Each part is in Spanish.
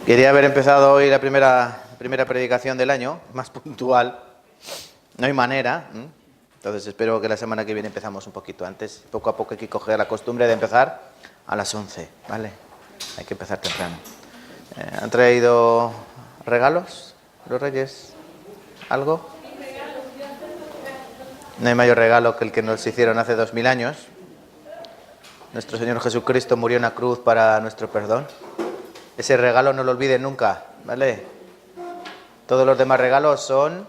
Quería haber empezado hoy la primera predicación del año, más puntual. No hay manera. Entonces espero que la semana que viene empezamos un poquito antes. Poco a poco hay que coger la costumbre de empezar a las 11, ¿vale? Hay que empezar temprano. ¿Han traído regalos los reyes? ¿Algo? No hay mayor regalo que el que nos hicieron hace 2000 años. Nuestro Señor Jesucristo murió en la cruz para nuestro perdón. Ese regalo no lo olviden nunca, ¿vale? Todos los demás regalos son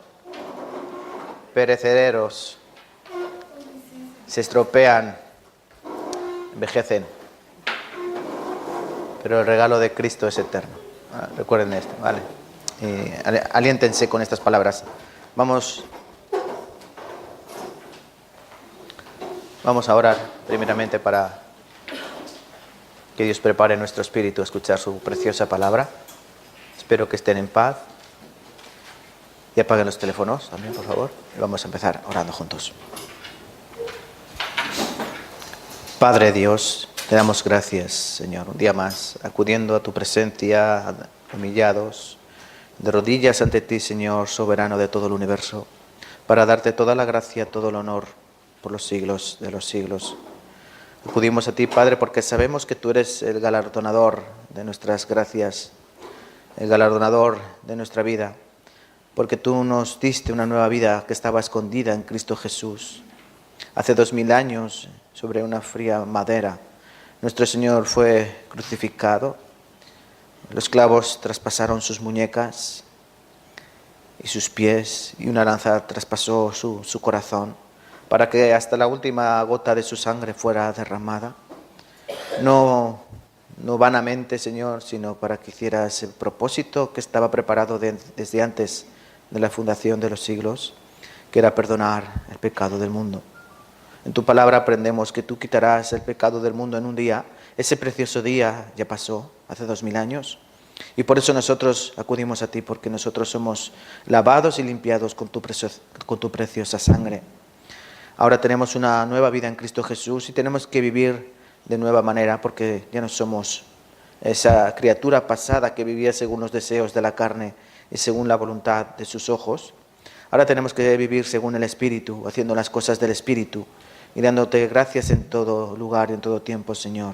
perecederos, se estropean, envejecen. Pero el regalo de Cristo es eterno. Recuerden esto, ¿vale? Aliéntense con estas palabras. Vamos a orar primeramente para que Dios prepare nuestro espíritu a escuchar su preciosa palabra. Espero que estén en paz. Y apaguen los teléfonos también, por favor. Y vamos a empezar orando juntos. Padre Dios, te damos gracias, Señor, un día más, acudiendo a tu presencia, humillados, de rodillas ante ti, Señor, soberano de todo el universo, para darte toda la gracia, todo el honor por los siglos de los siglos. Acudimos a ti, Padre, porque sabemos que tú eres el galardonador de nuestras gracias, el galardonador de nuestra vida, porque tú nos diste una nueva vida que estaba escondida en Cristo Jesús. Hace 2000 años, sobre una fría madera, nuestro Señor fue crucificado, los clavos traspasaron sus muñecas y sus pies, y una lanza traspasó su corazón, para que hasta la última gota de su sangre fuera derramada. No vanamente, Señor, sino para que hicieras el propósito que estaba preparado desde antes de la fundación de los siglos, que era perdonar el pecado del mundo. En tu palabra aprendemos que tú quitarás el pecado del mundo en un día. Ese precioso día ya pasó, hace 2000 años. Y por eso nosotros acudimos a ti, porque nosotros somos lavados y limpiados con tu preciosa sangre. Ahora tenemos una nueva vida en Cristo Jesús y tenemos que vivir de nueva manera, porque ya no somos esa criatura pasada que vivía según los deseos de la carne y según la voluntad de sus ojos. Ahora tenemos que vivir según el Espíritu, haciendo las cosas del Espíritu y dándote gracias en todo lugar y en todo tiempo, Señor.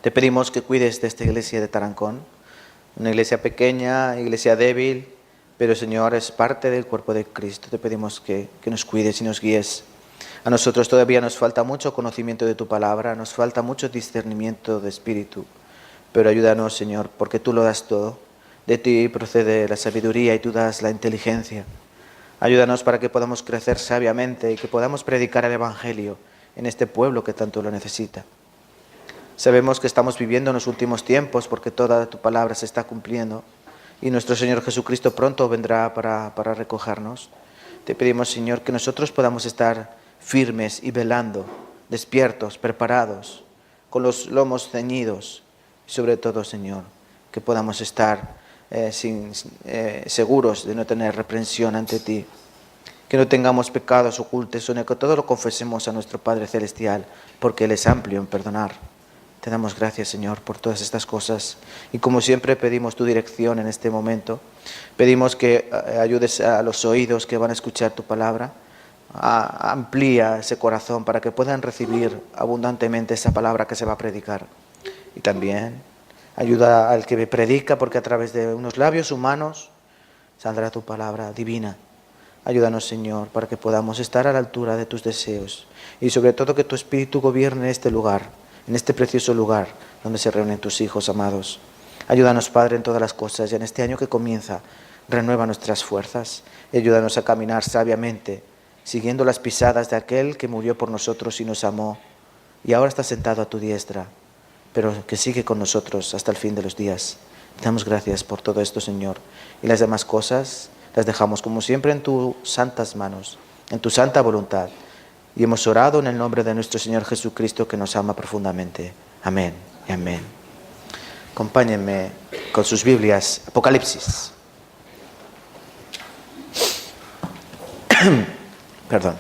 Te pedimos que cuides de esta iglesia de Tarancón, una iglesia pequeña, iglesia débil, pero, Señor, es parte del cuerpo de Cristo. Te pedimos que nos cuides y nos guíes. A nosotros todavía nos falta mucho conocimiento de tu palabra, nos falta mucho discernimiento de espíritu, pero ayúdanos, Señor, porque tú lo das todo. De ti procede la sabiduría y tú das la inteligencia. Ayúdanos para que podamos crecer sabiamente y que podamos predicar el Evangelio en este pueblo que tanto lo necesita. Sabemos que estamos viviendo en los últimos tiempos porque toda tu palabra se está cumpliendo y nuestro Señor Jesucristo pronto vendrá para recogernos. Te pedimos, Señor, que nosotros podamos estar firmes y velando, despiertos, preparados, con los lomos ceñidos y sobre todo, Señor, que podamos estar seguros de no tener reprensión ante ti, que no tengamos pecados ocultos, sino que todo lo confesemos a nuestro Padre Celestial, porque Él es amplio en perdonar. Te damos gracias, Señor, por todas estas cosas y como siempre pedimos tu dirección en este momento. Pedimos que ayudes a los oídos que van a escuchar tu palabra, amplía ese corazón para que puedan recibir abundantemente esa palabra que se va a predicar. Y también ayuda al que me predica, porque a través de unos labios humanos saldrá tu palabra divina. Ayúdanos, Señor, para que podamos estar a la altura de tus deseos y sobre todo que tu Espíritu gobierne este lugar, en este precioso lugar donde se reúnen tus hijos amados. Ayúdanos, Padre, en todas las cosas y en este año que comienza, renueva nuestras fuerzas y ayúdanos a caminar sabiamente, siguiendo las pisadas de aquel que murió por nosotros y nos amó y ahora está sentado a tu diestra, pero que sigue con nosotros hasta el fin de los días. Te damos gracias por todo esto, Señor, y las demás cosas las dejamos como siempre en tus santas manos, en tu santa voluntad. Y hemos orado en el nombre de nuestro Señor Jesucristo, que nos ama profundamente. Amén y amén. Acompáñenme con sus Biblias, Apocalipsis. Perdón.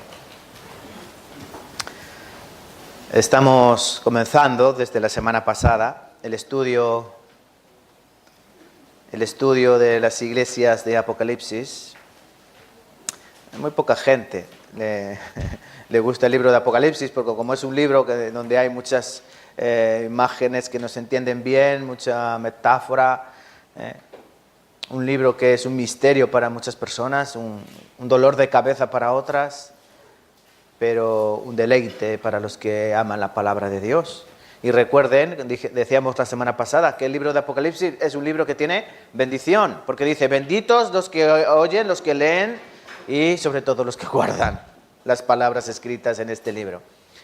Estamos comenzando desde la semana pasada el estudio el estudio de las iglesias de Apocalipsis. Muy poca gente le gusta el libro de Apocalipsis, porque como es un libro donde hay muchas imágenes que no se entienden bien, mucha metáfora, un libro que es un misterio para muchas personas, un dolor de cabeza para otras, pero un deleite para los que aman la palabra de Dios. Y recuerden, decíamos la semana pasada, que el libro de Apocalipsis es un libro que tiene bendición, porque dice, benditos los que oyen, los que leen y sobre todo los que guardan las palabras escritas en este libro.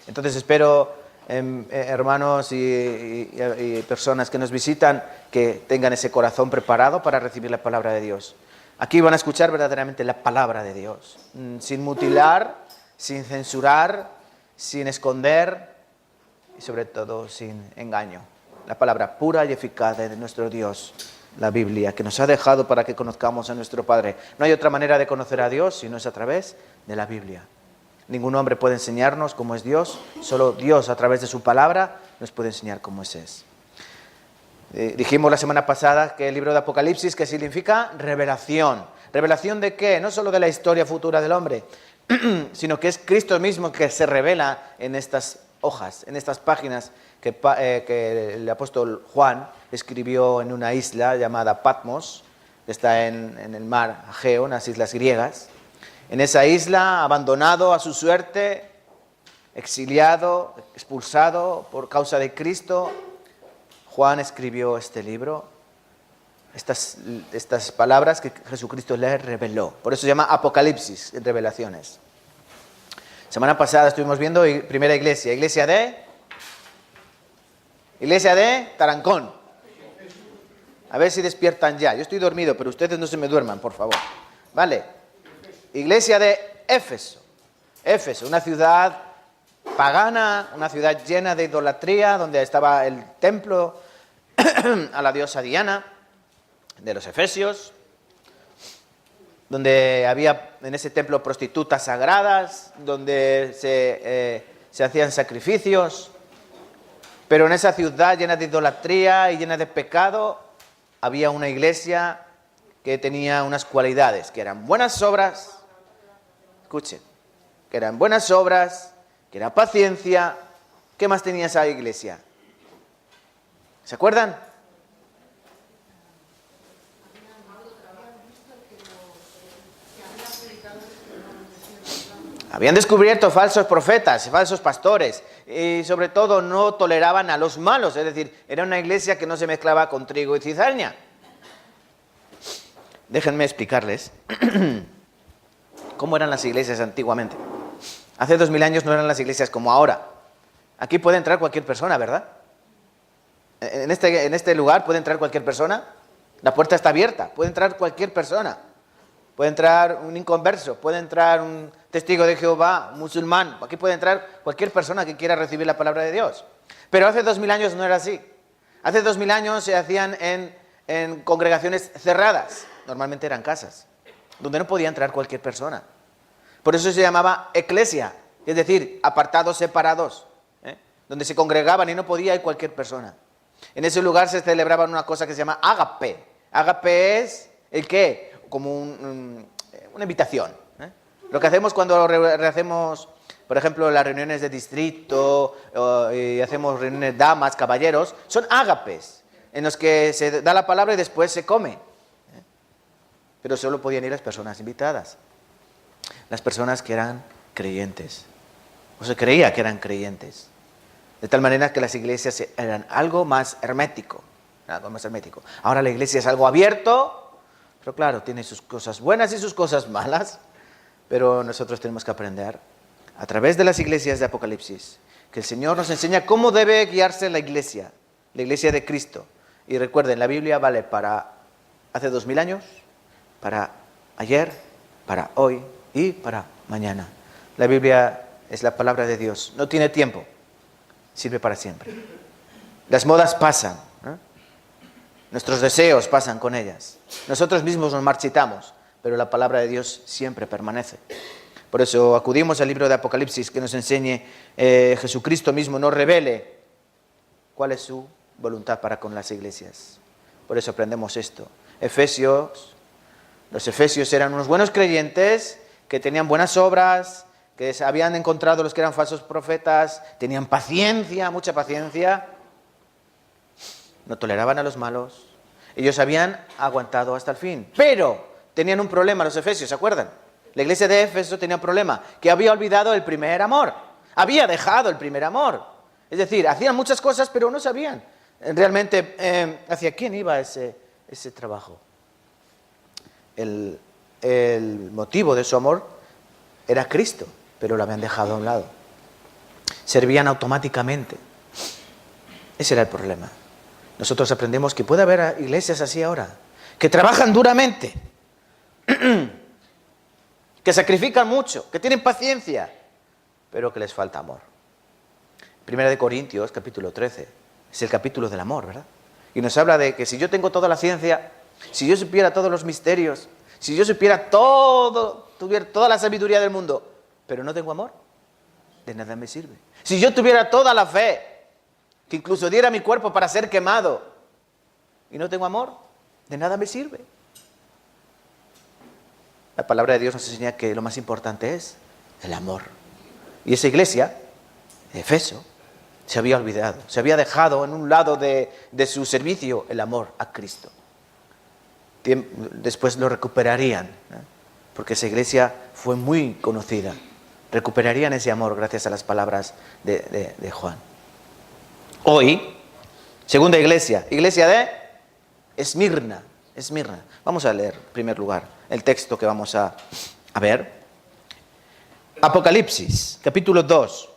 Entonces espero, hermanos y personas que nos visitan, que tengan ese corazón preparado para recibir la palabra de Dios. Aquí van a escuchar verdaderamente la palabra de Dios, sin mutilar, sin censurar, sin esconder y sobre todo sin engaño. La palabra pura y eficaz de nuestro Dios, la Biblia, que nos ha dejado para que conozcamos a nuestro Padre. No hay otra manera de conocer a Dios si no es a través de la Biblia. Ningún hombre puede enseñarnos cómo es Dios, solo Dios a través de su palabra nos puede enseñar cómo es. Dijimos la semana pasada que el libro de Apocalipsis, ¿qué significa? Revelación. ¿Revelación de qué? No solo de la historia futura del hombre, sino que es Cristo mismo que se revela en estas hojas, en estas páginas que el apóstol Juan escribió en una isla llamada Patmos, que está en el mar Egeo, en las islas griegas. En esa isla, abandonado a su suerte, exiliado, expulsado por causa de Cristo, Juan escribió este libro, estas palabras que Jesucristo le reveló. Por eso se llama Apocalipsis, revelaciones. Semana pasada estuvimos viendo primera iglesia, iglesia de Tarancón. A ver si despiertan ya. Yo estoy dormido, pero ustedes no se me duerman, por favor. ¿Vale? Iglesia de Éfeso. Éfeso, una ciudad pagana, una ciudad llena de idolatría, donde estaba el templo a la diosa Diana de los efesios, donde había en ese templo prostitutas sagradas, donde se hacían sacrificios. Pero en esa ciudad llena de idolatría y llena de pecado, había una iglesia que tenía unas cualidades, que eran buenas obras, escuchen, que eran buenas obras, que era paciencia. ¿Qué más tenía esa iglesia? ¿Se acuerdan? Habían descubierto falsos profetas, falsos pastores, y sobre todo no toleraban a los malos, es decir, era una iglesia que no se mezclaba con trigo y cizaña. Déjenme explicarles cómo eran las iglesias antiguamente. Hace 2000 años no eran las iglesias como ahora. Aquí puede entrar cualquier persona, ¿verdad? En este lugar puede entrar cualquier persona. La puerta está abierta, puede entrar cualquier persona. Puede entrar un inconverso, puede entrar un testigo de Jehová, un musulmán. Aquí puede entrar cualquier persona que quiera recibir la palabra de Dios. Pero hace 2000 años no era así. Hace 2000 años se hacían en congregaciones cerradas. Normalmente eran casas, donde no podía entrar cualquier persona. Por eso se llamaba eclesia, es decir, apartados, separados, donde se congregaban y no podía ir cualquier persona. En ese lugar se celebraba una cosa que se llama ágape. Ágape es el qué, como una invitación. Lo que hacemos cuando hacemos, por ejemplo, las reuniones de distrito y hacemos reuniones damas, caballeros, son ágapes, en los que se da la palabra y después se come. Pero solo podían ir las personas invitadas, las personas que eran creyentes, o se creía que eran creyentes. De tal manera que las iglesias eran algo más hermético, Ahora la iglesia es algo abierto, pero claro, tiene sus cosas buenas y sus cosas malas. Pero nosotros tenemos que aprender, a través de las iglesias de Apocalipsis, que el Señor nos enseña cómo debe guiarse la iglesia de Cristo. Y recuerden, la Biblia vale para hace 2000 años, para ayer, para hoy y para mañana. La Biblia es la palabra de Dios, no tiene tiempo, sirve para siempre. Las modas pasan, nuestros deseos pasan con ellas, nosotros mismos nos marchitamos, pero la palabra de Dios siempre permanece. Por eso acudimos al libro de Apocalipsis, que nos enseñe, Jesucristo mismo nos revele cuál es su voluntad para con las iglesias. Por eso aprendemos esto. Efesios. Los efesios eran unos buenos creyentes que tenían buenas obras, que habían encontrado los que eran falsos profetas, tenían paciencia, mucha paciencia, no toleraban a los malos. Ellos habían aguantado hasta el fin, pero tenían un problema los efesios, ¿se acuerdan? La iglesia de Éfeso tenía un problema, que había olvidado el primer amor, había dejado el primer amor. Es decir, hacían muchas cosas, pero no sabían realmente hacia quién iba ese trabajo. El motivo de su amor era Cristo, pero lo habían dejado a un lado. Servían automáticamente. Ese era el problema. Nosotros aprendemos que puede haber iglesias así ahora, que trabajan duramente, que sacrifican mucho, que tienen paciencia, pero que les falta amor. Primera de Corintios, capítulo 13, es el capítulo del amor, ¿verdad? Y nos habla de que si yo tengo toda la ciencia, si yo supiera todos los misterios, si yo supiera tuviera toda la sabiduría del mundo, pero no tengo amor, de nada me sirve. Si yo tuviera toda la fe, que incluso diera mi cuerpo para ser quemado, y no tengo amor, de nada me sirve. La palabra de Dios nos enseña que lo más importante es el amor. Y esa iglesia, Efeso, se había olvidado, se había dejado en un lado de su servicio el amor a Cristo. Después lo recuperarían, ¿eh? Porque esa iglesia fue muy conocida. Recuperarían ese amor gracias a las palabras de Juan. Hoy, segunda iglesia, iglesia de Esmirna. Vamos a leer, en primer lugar, el texto que vamos a ver. Apocalipsis, capítulo 2,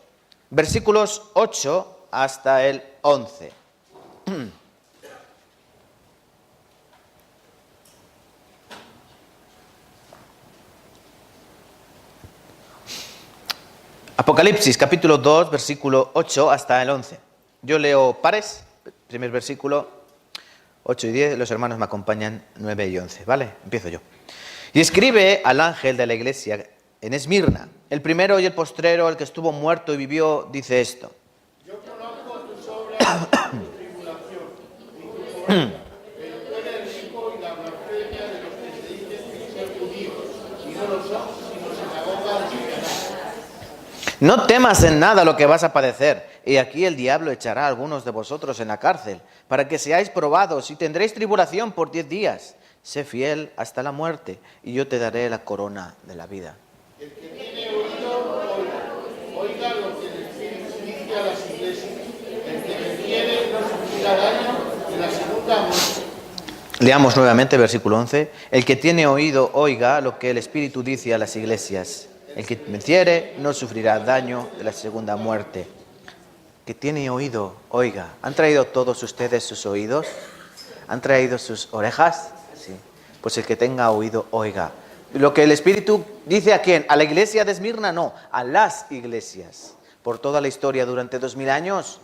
versículos 8 hasta el 11. Apocalipsis, capítulo 2, versículo 8 hasta el 11. Yo leo pares, primer versículo, 8 y 10, los hermanos me acompañan 9 y 11, ¿vale? Empiezo yo. Y escribe al ángel de la iglesia en Esmirna, el primero y el postrero, el que estuvo muerto y vivió, dice esto. Yo conozco tus obras y tu tribulación, y tu pobreza, pero tú eres rico y la blasfemia de los que se dicen ser judíos, y no lo son, sino sinagoga de Satanás. No temas en nada lo que vas a padecer. Y aquí el diablo echará a algunos de vosotros en la cárcel, para que seáis probados y tendréis tribulación por 10 días. Sé fiel hasta la muerte, y yo te daré la corona de la vida. El que tiene oído, oiga lo que el Espíritu dice a las iglesias. El que venciere no sufrirá daño de la segunda muerte. Leamos nuevamente versículo 11. El que tiene oído, oiga lo que el Espíritu dice a las iglesias. El que venciere no sufrirá daño de la segunda muerte. Que tiene oído, oiga. ¿Han traído todos ustedes sus oídos? ¿Han traído sus orejas? Sí. Pues el que tenga oído, oiga. Lo que el Espíritu dice ¿a quién? ¿A la iglesia de Esmirna? No, a las iglesias. Por toda la historia, durante 2000 años,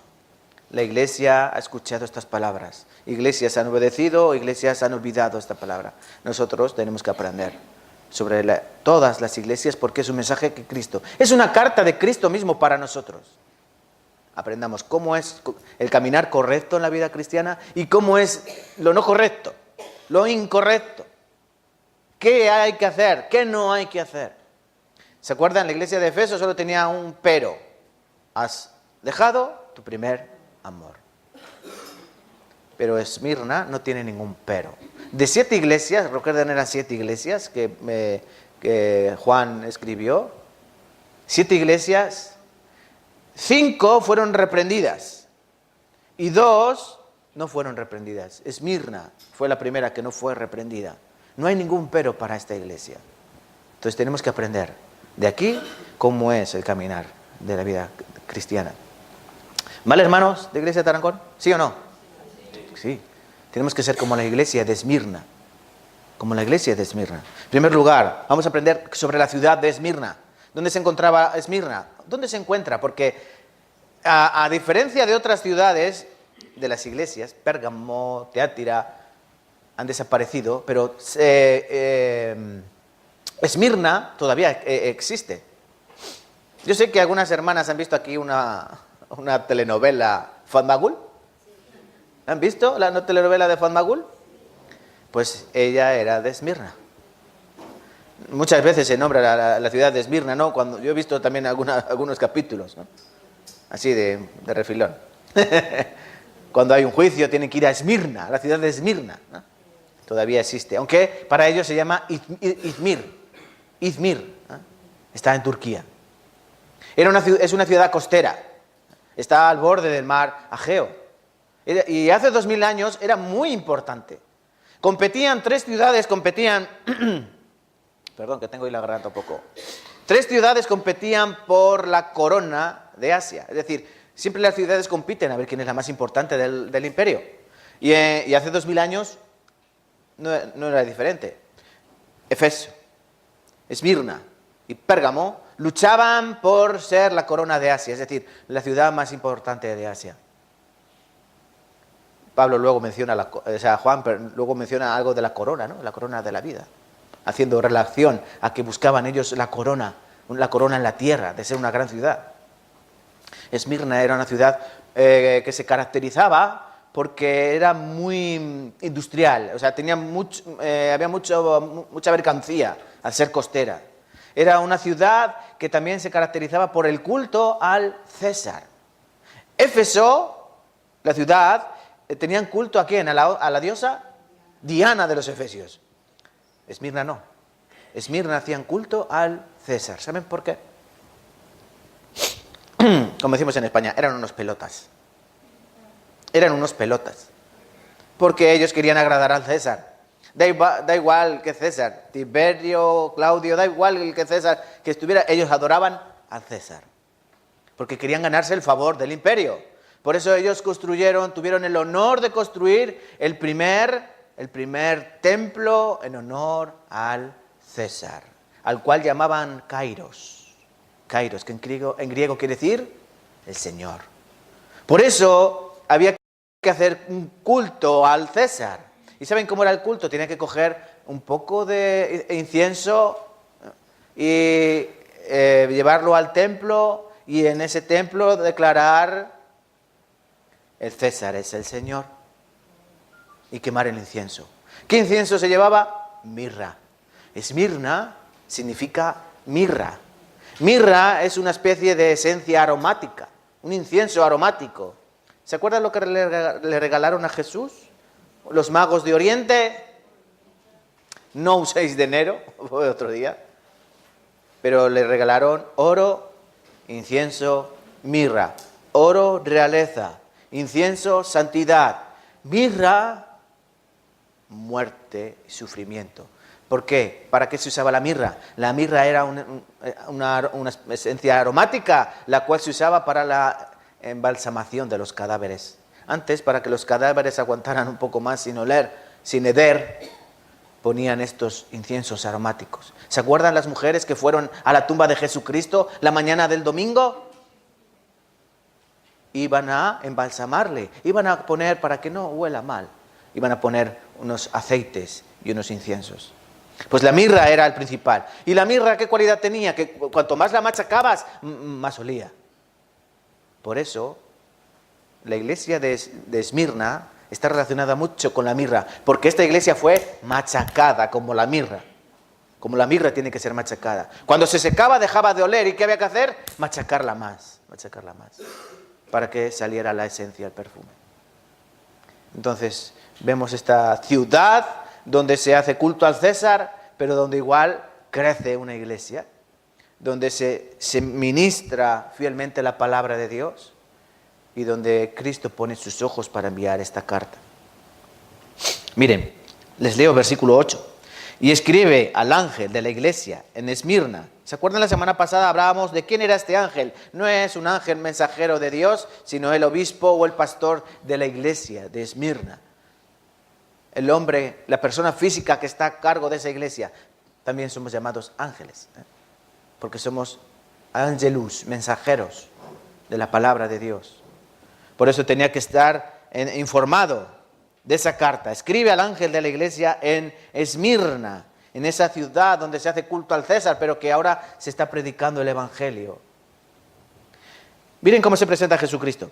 la iglesia ha escuchado estas palabras. Iglesias han obedecido, iglesias han olvidado esta palabra. Nosotros tenemos que aprender sobre todas las iglesias porque es un mensaje que Cristo. Es una carta de Cristo mismo para nosotros. Aprendamos cómo es el caminar correcto en la vida cristiana y cómo es lo no correcto, lo incorrecto. ¿Qué hay que hacer? ¿Qué no hay que hacer? ¿Se acuerdan? La iglesia de Efeso solo tenía un pero. Has dejado tu primer amor. Pero Esmirna no tiene ningún pero. De 7 iglesias, recuerdan, eran 7 iglesias que Juan escribió. 7 iglesias, 5 fueron reprendidas y 2 no fueron reprendidas. Esmirna fue la primera que no fue reprendida. No hay ningún pero para esta iglesia. Entonces tenemos que aprender de aquí cómo es el caminar de la vida cristiana. ¿Vale, hermanos de Iglesia de Tarancón? ¿Sí o no? Sí. Tenemos que ser como la iglesia de Esmirna. Como la iglesia de Esmirna. En primer lugar, vamos a aprender sobre la ciudad de Esmirna. ¿Dónde se encontraba Esmirna? ¿Dónde se encuentra? Porque a diferencia de otras ciudades de las iglesias, Pérgamo, Teátira, han desaparecido, pero Esmirna todavía existe. Yo sé que algunas hermanas han visto aquí una telenovela Fatmagul. ¿Han visto la telenovela de Fatmagul? Pues ella era de Esmirna. Muchas veces se nombra la ciudad de Esmirna, ¿no? Cuando yo he visto también algunos capítulos, ¿no? Así de refilón. Cuando hay un juicio tienen que ir a Esmirna, la ciudad de Esmirna, ¿no? Todavía existe, aunque para ellos se llama Izmir, ¿no? Está en Turquía. Es una ciudad costera, está al borde del mar Egeo. Y hace 2000 años era muy importante. Tres ciudades competían, perdón que tengo ahí la garganta un poco. 3 ciudades competían por la corona de Asia. Es decir, siempre las ciudades compiten a ver quién es la más importante del imperio. Y hace 2000 años no era diferente. Éfeso, Esmirna y Pérgamo luchaban por ser la corona de Asia, es decir, la ciudad más importante de Asia. Pablo luego menciona, Juan luego menciona algo de la corona, ¿no? La corona de la vida, haciendo relación a que buscaban ellos la corona en la tierra, de ser una gran ciudad. Esmirna era una ciudad que se caracterizaba porque era muy industrial, o sea, había mucha mercancía al ser costera. Era una ciudad que también se caracterizaba por el culto al César. Éfeso, la ciudad, tenían culto ¿a quién? A la diosa Diana de los efesios. Esmirna no. Esmirna hacían culto al César. ¿Saben por qué? Como decimos en España, eran unos pelotas. Eran unos pelotas. Porque ellos querían agradar al César. Da igual que César, Tiberio, Claudio, da igual el que César que estuviera, ellos adoraban al César. Porque querían ganarse el favor del imperio. Por eso ellos tuvieron el honor de construir el primer templo en honor al César, al cual llamaban Kairos. Kairos, que en griego quiere decir el Señor. Por eso había que hacer un culto al César. ¿Y saben cómo era el culto? Tenía que coger un poco de incienso y llevarlo al templo y en ese templo declarar: el César es el Señor, y quemar el incienso. ¿Qué incienso se llevaba? Mirra. Esmirna significa mirra. Mirra es una especie de esencia aromática, un incienso aromático. ¿Se acuerdan lo que le regalaron a Jesús los magos de Oriente? No un 6 de enero, fue otro día, pero le regalaron oro, incienso, mirra. Oro, realeza. Incienso, santidad. Mirra, muerte y sufrimiento. ¿Por qué? ¿Para qué se usaba la mirra? La mirra era una esencia aromática, la cual se usaba para la embalsamación de los cadáveres. Antes, para que los cadáveres aguantaran un poco más sin oler, sin heder, ponían estos inciensos aromáticos. ¿Se acuerdan las mujeres que fueron a la tumba de Jesucristo la mañana del domingo? Iban a embalsamarle, iban a poner, para que no huela mal, iban a poner unos aceites y unos inciensos. Pues la mirra era el principal. ¿Y la mirra qué cualidad tenía? Que cuanto más la machacabas, más olía. Por eso, la iglesia de Esmirna está relacionada mucho con la mirra, porque esta iglesia fue machacada como la mirra. Como la mirra tiene que ser machacada. Cuando se secaba dejaba de oler, ¿y qué había que hacer? Machacarla más, para que saliera la esencia, el perfume. Entonces, vemos esta ciudad donde se hace culto al César, pero donde igual crece una iglesia, donde se ministra fielmente la palabra de Dios y donde Cristo pone sus ojos para enviar esta carta. Miren, les leo versículo 8. Y escribe al ángel de la iglesia en Esmirna. ¿Se acuerdan la semana pasada hablábamos de quién era este ángel? No es un ángel mensajero de Dios, sino el obispo o el pastor de la iglesia de Esmirna. El hombre, la persona física que está a cargo de esa iglesia, también somos llamados ángeles, porque somos angelus, mensajeros de la palabra de Dios. Por eso tenía que estar informado de esa carta. Escribe al ángel de la iglesia en Esmirna, en esa ciudad donde se hace culto al César, pero que ahora se está predicando el evangelio. Miren cómo se presenta Jesucristo.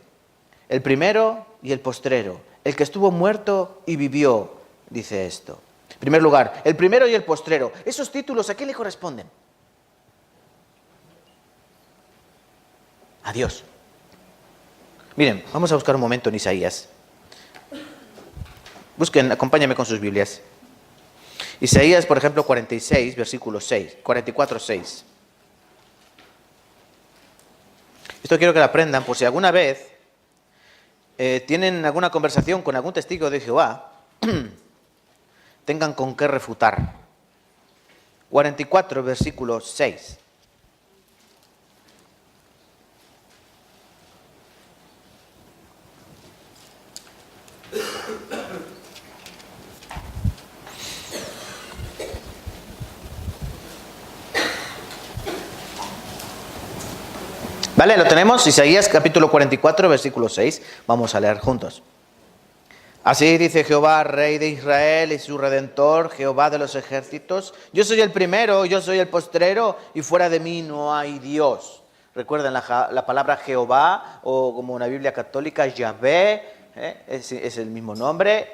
El primero y el postrero, el que estuvo muerto y vivió, dice esto. En primer lugar, el primero y el postrero. ¿Esos títulos a qué le corresponden? A Dios. Miren, vamos a buscar un momento en Isaías. Busquen, acompáñenme con sus Biblias. Isaías, por ejemplo, 46, versículo 6, 44, 6. Esto quiero que lo aprendan por si alguna vez tienen alguna conversación con algún testigo de Jehová, tengan con qué refutar. 44, versículo 6. Vale, lo tenemos, Isaías capítulo 44, versículo 6. Vamos a leer juntos. Así dice Jehová, Rey de Israel y su Redentor, Jehová de los ejércitos. Yo soy el primero, yo soy el postrero, y fuera de mí no hay Dios. Recuerden la palabra Jehová, o como una Biblia católica, Yahvé, es el mismo nombre.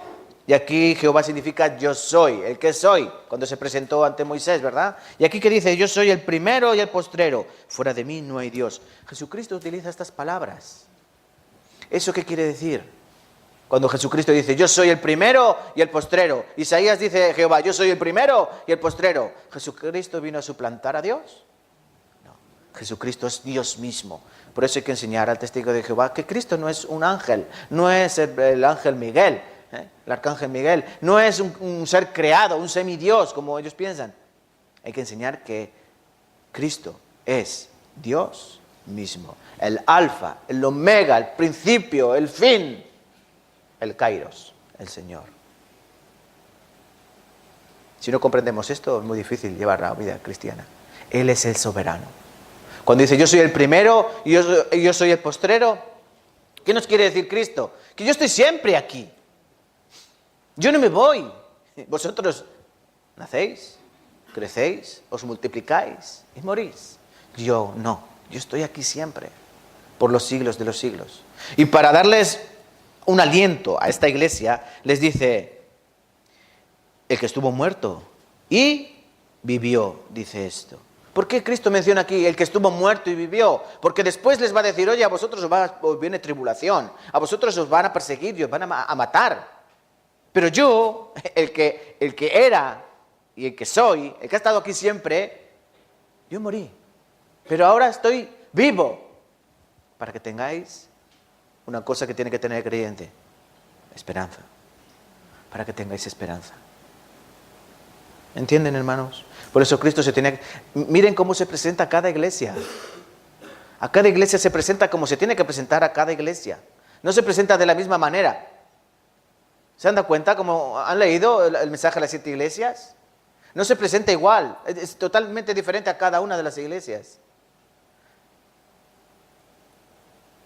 Y aquí Jehová significa yo soy, el que soy, cuando se presentó ante Moisés, ¿verdad? Y aquí que dice, yo soy el primero y el postrero, fuera de mí no hay Dios. Jesucristo utiliza estas palabras. ¿Eso qué quiere decir? Cuando Jesucristo dice, yo soy el primero y el postrero. Isaías dice, Jehová, yo soy el primero y el postrero. ¿Jesucristo vino a suplantar a Dios? No, Jesucristo es Dios mismo. Por eso hay que enseñar al testigo de Jehová que Cristo no es un ángel, no es el ángel Miguel, el arcángel Miguel, no es un ser creado, un semidios, como ellos piensan. Hay que enseñar que Cristo es Dios mismo, el alfa, el omega, el principio, el fin, el kairos, el Señor. Si no comprendemos esto, es muy difícil llevar la vida cristiana. Él es el soberano. Cuando dice, yo soy el primero y yo soy el postrero, ¿qué nos quiere decir Cristo? Que yo estoy siempre aquí. Yo no me voy. Vosotros nacéis, crecéis, os multiplicáis y morís. Yo no. Yo estoy aquí siempre, por los siglos de los siglos. Y para darles un aliento a esta iglesia, les dice, el que estuvo muerto y vivió, dice esto. ¿Por qué Cristo menciona aquí el que estuvo muerto y vivió? Porque después les va a decir, oye, a vosotros os viene tribulación, a vosotros os van a perseguir y os van a matar. Pero yo, el que era y el que soy, el que ha estado aquí siempre, yo morí. Pero ahora estoy vivo. Para que tengáis una cosa que tiene que tener el creyente, esperanza. Para que tengáis esperanza. ¿Entienden, hermanos? Por eso Cristo se tiene que... Miren cómo se presenta a cada iglesia. A cada iglesia se presenta como se tiene que presentar a cada iglesia. No se presenta de la misma manera. ¿Se han dado cuenta? ¿Cómo han leído el mensaje a las 7 iglesias? No se presenta igual, es totalmente diferente a cada una de las iglesias.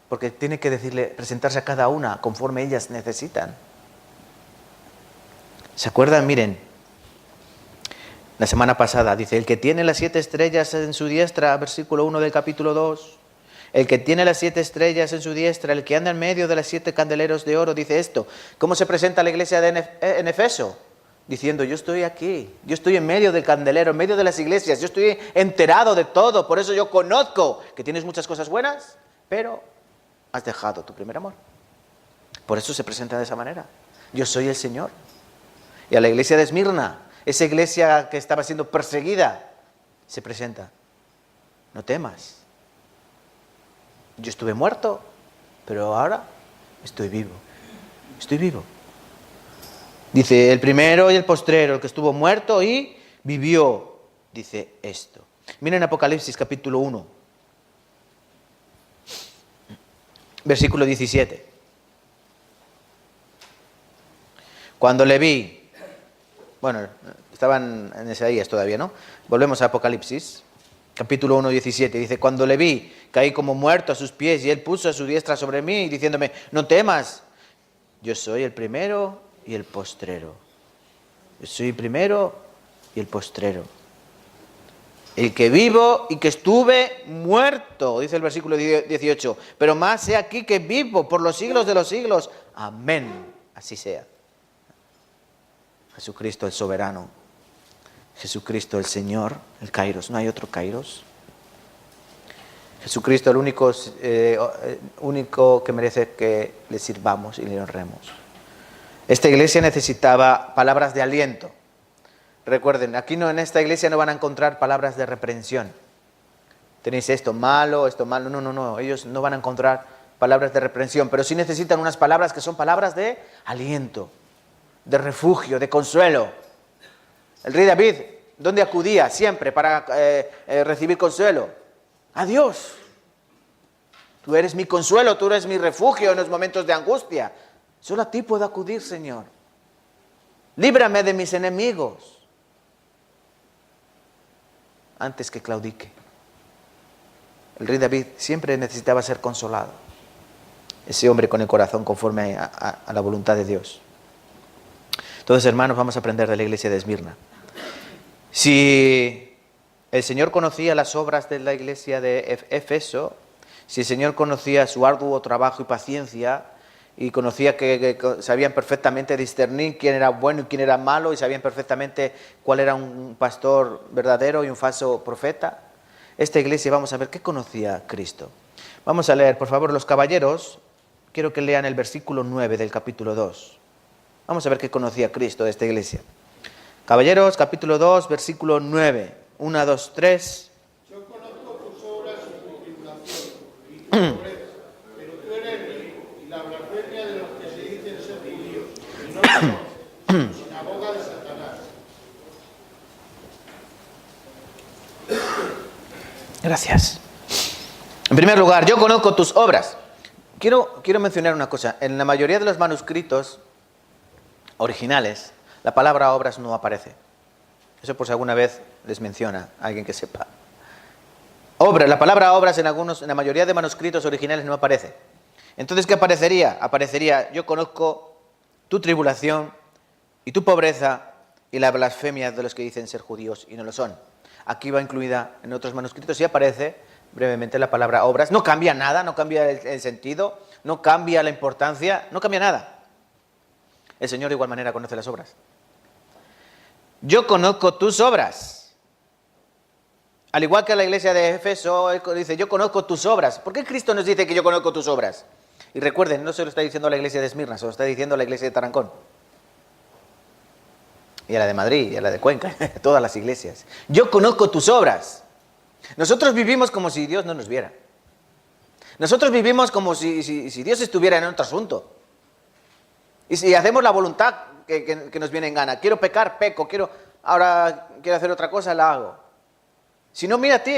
Porque tiene que presentarse a cada una conforme ellas necesitan. ¿Se acuerdan? Miren, la semana pasada dice, el que tiene las 7 estrellas en su diestra, versículo 1 del capítulo 2, el que tiene las 7 estrellas en su diestra, el que anda en medio de las 7 candeleros de oro, dice esto. ¿Cómo se presenta la iglesia en Efeso? Diciendo, yo estoy aquí, yo estoy en medio del candelero, en medio de las iglesias, yo estoy enterado de todo, por eso yo conozco que tienes muchas cosas buenas, pero has dejado tu primer amor. Por eso se presenta de esa manera. Yo soy el Señor. Y a la iglesia de Esmirna, esa iglesia que estaba siendo perseguida, se presenta. No temas. Yo estuve muerto, pero ahora estoy vivo. Estoy vivo. Dice, el primero y el postrero, el que estuvo muerto y vivió, dice esto. Miren Apocalipsis capítulo 1, versículo 17. Cuando le vi, bueno, estaban en Isaías todavía, ¿no? Volvemos a Apocalipsis. Capítulo 1, 17, dice, cuando le vi, caí como muerto a sus pies y él puso su diestra sobre mí, diciéndome, no temas, yo soy el primero y el postrero. Yo soy el primero y el postrero. El que vivo y que estuve muerto, dice el versículo 18, pero más he aquí que vivo por los siglos de los siglos. Amén. Así sea. Jesucristo el soberano, Jesucristo el Señor, el Kairos, no hay otro Kairos. Jesucristo el único que merece que le sirvamos y le honremos. Esta iglesia necesitaba palabras de aliento. Recuerden, aquí no, en esta iglesia no van a encontrar palabras de reprensión. Tenéis esto malo, no, ellos no van a encontrar palabras de reprensión, pero sí necesitan unas palabras que son palabras de aliento, de refugio, de consuelo. El rey David, ¿dónde acudía siempre para recibir consuelo? A Dios. Tú eres mi consuelo, tú eres mi refugio en los momentos de angustia. Solo a ti puedo acudir, Señor. Líbrame de mis enemigos antes que claudique. El rey David siempre necesitaba ser consolado. Ese hombre con el corazón conforme a la voluntad de Dios. Entonces, hermanos, vamos a aprender de la iglesia de Esmirna. Si el Señor conocía las obras de la iglesia de Éfeso, si el Señor conocía su arduo trabajo y paciencia, y conocía que sabían perfectamente discernir quién era bueno y quién era malo, y sabían perfectamente cuál era un pastor verdadero y un falso profeta, esta iglesia, vamos a ver qué conocía Cristo. Vamos a leer, por favor, los caballeros, quiero que lean el versículo 9 del capítulo 2. Vamos a ver qué conocía Cristo de esta iglesia. Caballeros, capítulo 2, versículo 9. 1, 2, 3. Yo conozco tus obras y tu tribulación y tu pobreza, pero tú eres rico y la blasfemia de los que se dicen ser judíos y no lo son, sinagoga de Satanás. Gracias. En primer lugar, yo conozco tus obras. Quiero mencionar una cosa. En la mayoría de los manuscritos originales, la palabra obras no aparece. Eso por si alguna vez les menciona a alguien que sepa. La palabra obras en la mayoría de manuscritos originales no aparece. Entonces, ¿qué aparecería? Aparecería, yo conozco tu tribulación y tu pobreza y la blasfemia de los que dicen ser judíos y no lo son. Aquí va incluida en otros manuscritos y aparece brevemente la palabra obras. No cambia nada, no cambia el sentido, no cambia la importancia, no cambia nada. El Señor de igual manera conoce las obras. Yo conozco tus obras. Al igual que la iglesia de Éfeso, él dice, yo conozco tus obras. ¿Por qué Cristo nos dice que yo conozco tus obras? Y recuerden, no se lo está diciendo a la iglesia de Esmirna, se lo está diciendo a la iglesia de Tarancón. Y a la de Madrid, y a la de Cuenca, todas las iglesias. Yo conozco tus obras. Nosotros vivimos como si Dios no nos viera. Nosotros vivimos como si Dios estuviera en otro asunto. Y si hacemos la voluntad que nos viene en gana. Quiero pecar, peco. Ahora quiero hacer otra cosa, la hago. Si no, mira a ti,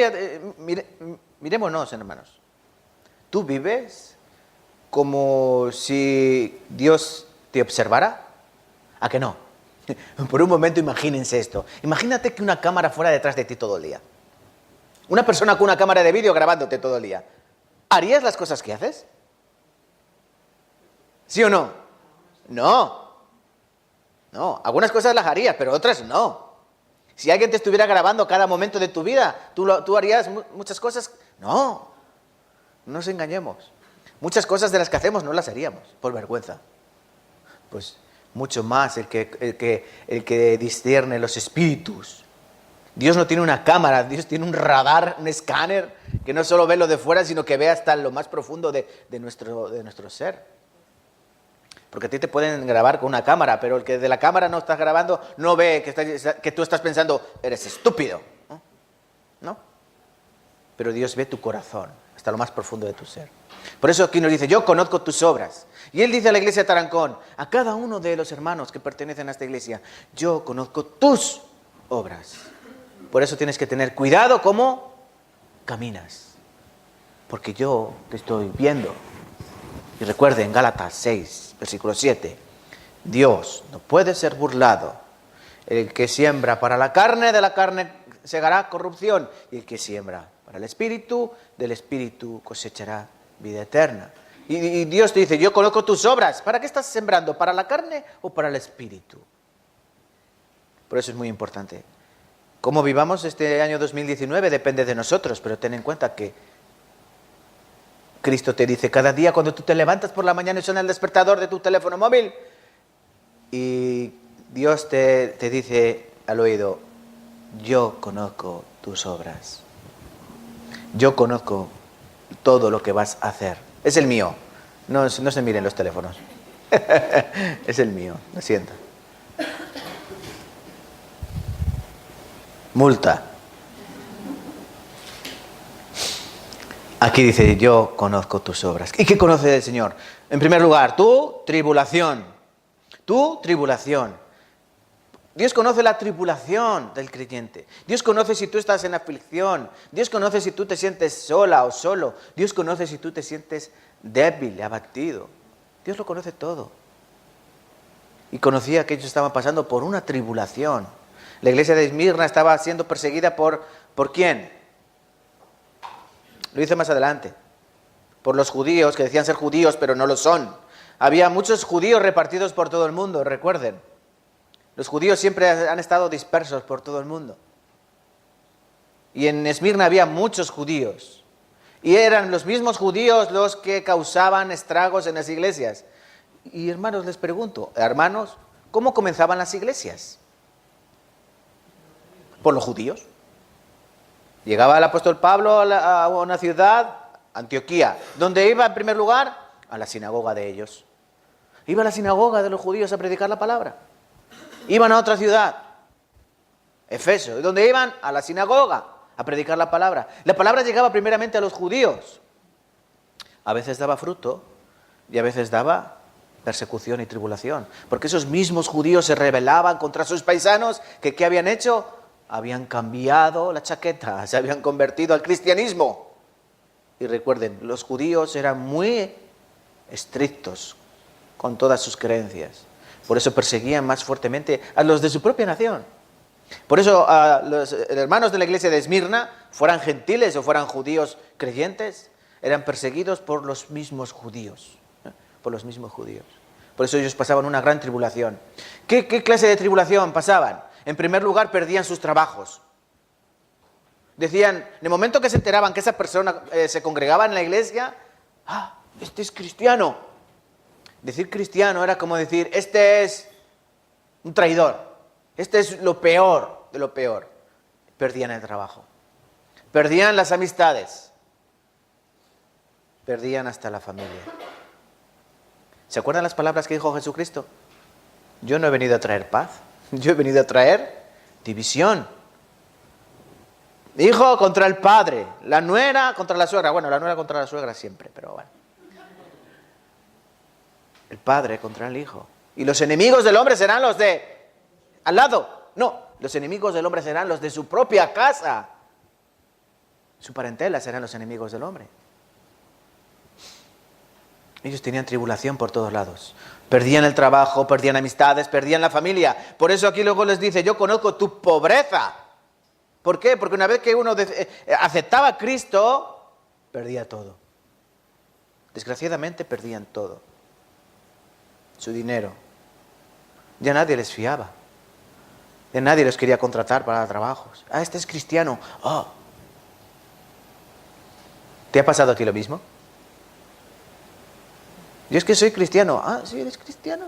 mirémonos, hermanos. Tú vives como si Dios te observara. ¿A que no? Por un momento imagínense esto. Imagínate que una cámara fuera detrás de ti todo el día. Una persona con una cámara de vídeo grabándote todo el día. ¿Harías las cosas que haces? ¿Sí o no? No. Algunas cosas las harías, pero otras no. Si alguien te estuviera grabando cada momento de tu vida, ¿tú harías muchas cosas? No nos engañemos. Muchas cosas de las que hacemos no las haríamos, por vergüenza. Pues mucho más el que discierne los espíritus. Dios no tiene una cámara, Dios tiene un radar, un escáner, que no solo ve lo de fuera, sino que ve hasta lo más profundo de nuestro ser. Porque a ti te pueden grabar con una cámara, pero el que de la cámara no estás grabando no ve que tú estás pensando, eres estúpido. ¿No? Pero Dios ve tu corazón, hasta lo más profundo de tu ser. Por eso aquí nos dice, yo conozco tus obras. Y Él dice a la iglesia de Tarancón, a cada uno de los hermanos que pertenecen a esta iglesia, yo conozco tus obras. Por eso tienes que tener cuidado cómo caminas. Porque yo te estoy viendo. Y recuerden, Gálatas 6, versículo 7. Dios no puede ser burlado. El que siembra para la carne, de la carne segará corrupción. Y el que siembra para el Espíritu, del Espíritu cosechará vida eterna. Y Dios te dice, yo conozco tus obras. ¿Para qué estás sembrando? ¿Para la carne o para el Espíritu? Por eso es muy importante. Cómo vivamos este año 2019 depende de nosotros, pero ten en cuenta que Cristo te dice cada día cuando tú te levantas por la mañana y suena el despertador de tu teléfono móvil y Dios te dice al oído, yo conozco tus obras. Yo conozco todo lo que vas a hacer. Es el mío. No se miren los teléfonos. Es el mío. Lo siento. Multa. Aquí dice, yo conozco tus obras. ¿Y qué conoce el Señor? En primer lugar, tu tribulación. Tu tribulación. Dios conoce la tribulación del creyente. Dios conoce si tú estás en aflicción. Dios conoce si tú te sientes sola o solo. Dios conoce si tú te sientes débil, abatido. Dios lo conoce todo. Y conocía que ellos estaban pasando por una tribulación. La iglesia de Esmirna estaba siendo perseguida ¿por quién? Lo dice más adelante. Por los judíos, que decían ser judíos, pero no lo son. Había muchos judíos repartidos por todo el mundo, recuerden. Los judíos siempre han estado dispersos por todo el mundo. Y en Esmirna había muchos judíos. Y eran los mismos judíos los que causaban estragos en las iglesias. Y hermanos, les pregunto, hermanos, ¿cómo comenzaban las iglesias? Por los judíos. Llegaba el apóstol Pablo a una ciudad, Antioquía. ¿Dónde iba en primer lugar? A la sinagoga de ellos. Iba a la sinagoga de los judíos a predicar la palabra. Iban a otra ciudad, Efeso. ¿Y dónde iban? A la sinagoga a predicar la palabra. La palabra llegaba primeramente a los judíos. A veces daba fruto y a veces daba persecución y tribulación. Porque esos mismos judíos se rebelaban contra sus paisanos que ¿qué habían hecho? Habían cambiado la chaqueta, se habían convertido al cristianismo. Y recuerden, los judíos eran muy estrictos con todas sus creencias. Por eso perseguían más fuertemente a los de su propia nación. Por eso los hermanos de la iglesia de Esmirna, fueran gentiles o fueran judíos creyentes, eran perseguidos por los mismos judíos. Por los mismos judíos. Por eso ellos pasaban una gran tribulación. ¿Qué clase de tribulación pasaban? En primer lugar, perdían sus trabajos. Decían, en el momento que se enteraban que esa persona se congregaba en la iglesia, este es cristiano. Decir cristiano era como decir, este es un traidor. Este es lo peor de lo peor. Perdían el trabajo. Perdían las amistades. Perdían hasta la familia. ¿Se acuerdan las palabras que dijo Jesucristo? Yo no he venido a traer paz. Yo he venido a traer división. Hijo contra el padre, la nuera contra la suegra. Bueno, la nuera contra la suegra siempre, pero bueno. El padre contra el hijo. Y los enemigos del hombre serán los de al lado. No, los enemigos del hombre serán los de su propia casa. Su parentela serán los enemigos del hombre. Ellos tenían tribulación por todos lados. Perdían el trabajo, perdían amistades, perdían la familia. Por eso aquí luego les dice, yo conozco tu pobreza. ¿Por qué? Porque una vez que uno aceptaba a Cristo, perdía todo. Desgraciadamente perdían todo. Su dinero. Ya nadie les fiaba. Ya nadie los quería contratar para trabajos. Este es cristiano. ¿Te ha pasado a ti lo mismo? Yo es que soy cristiano. ¿Sí eres cristiano?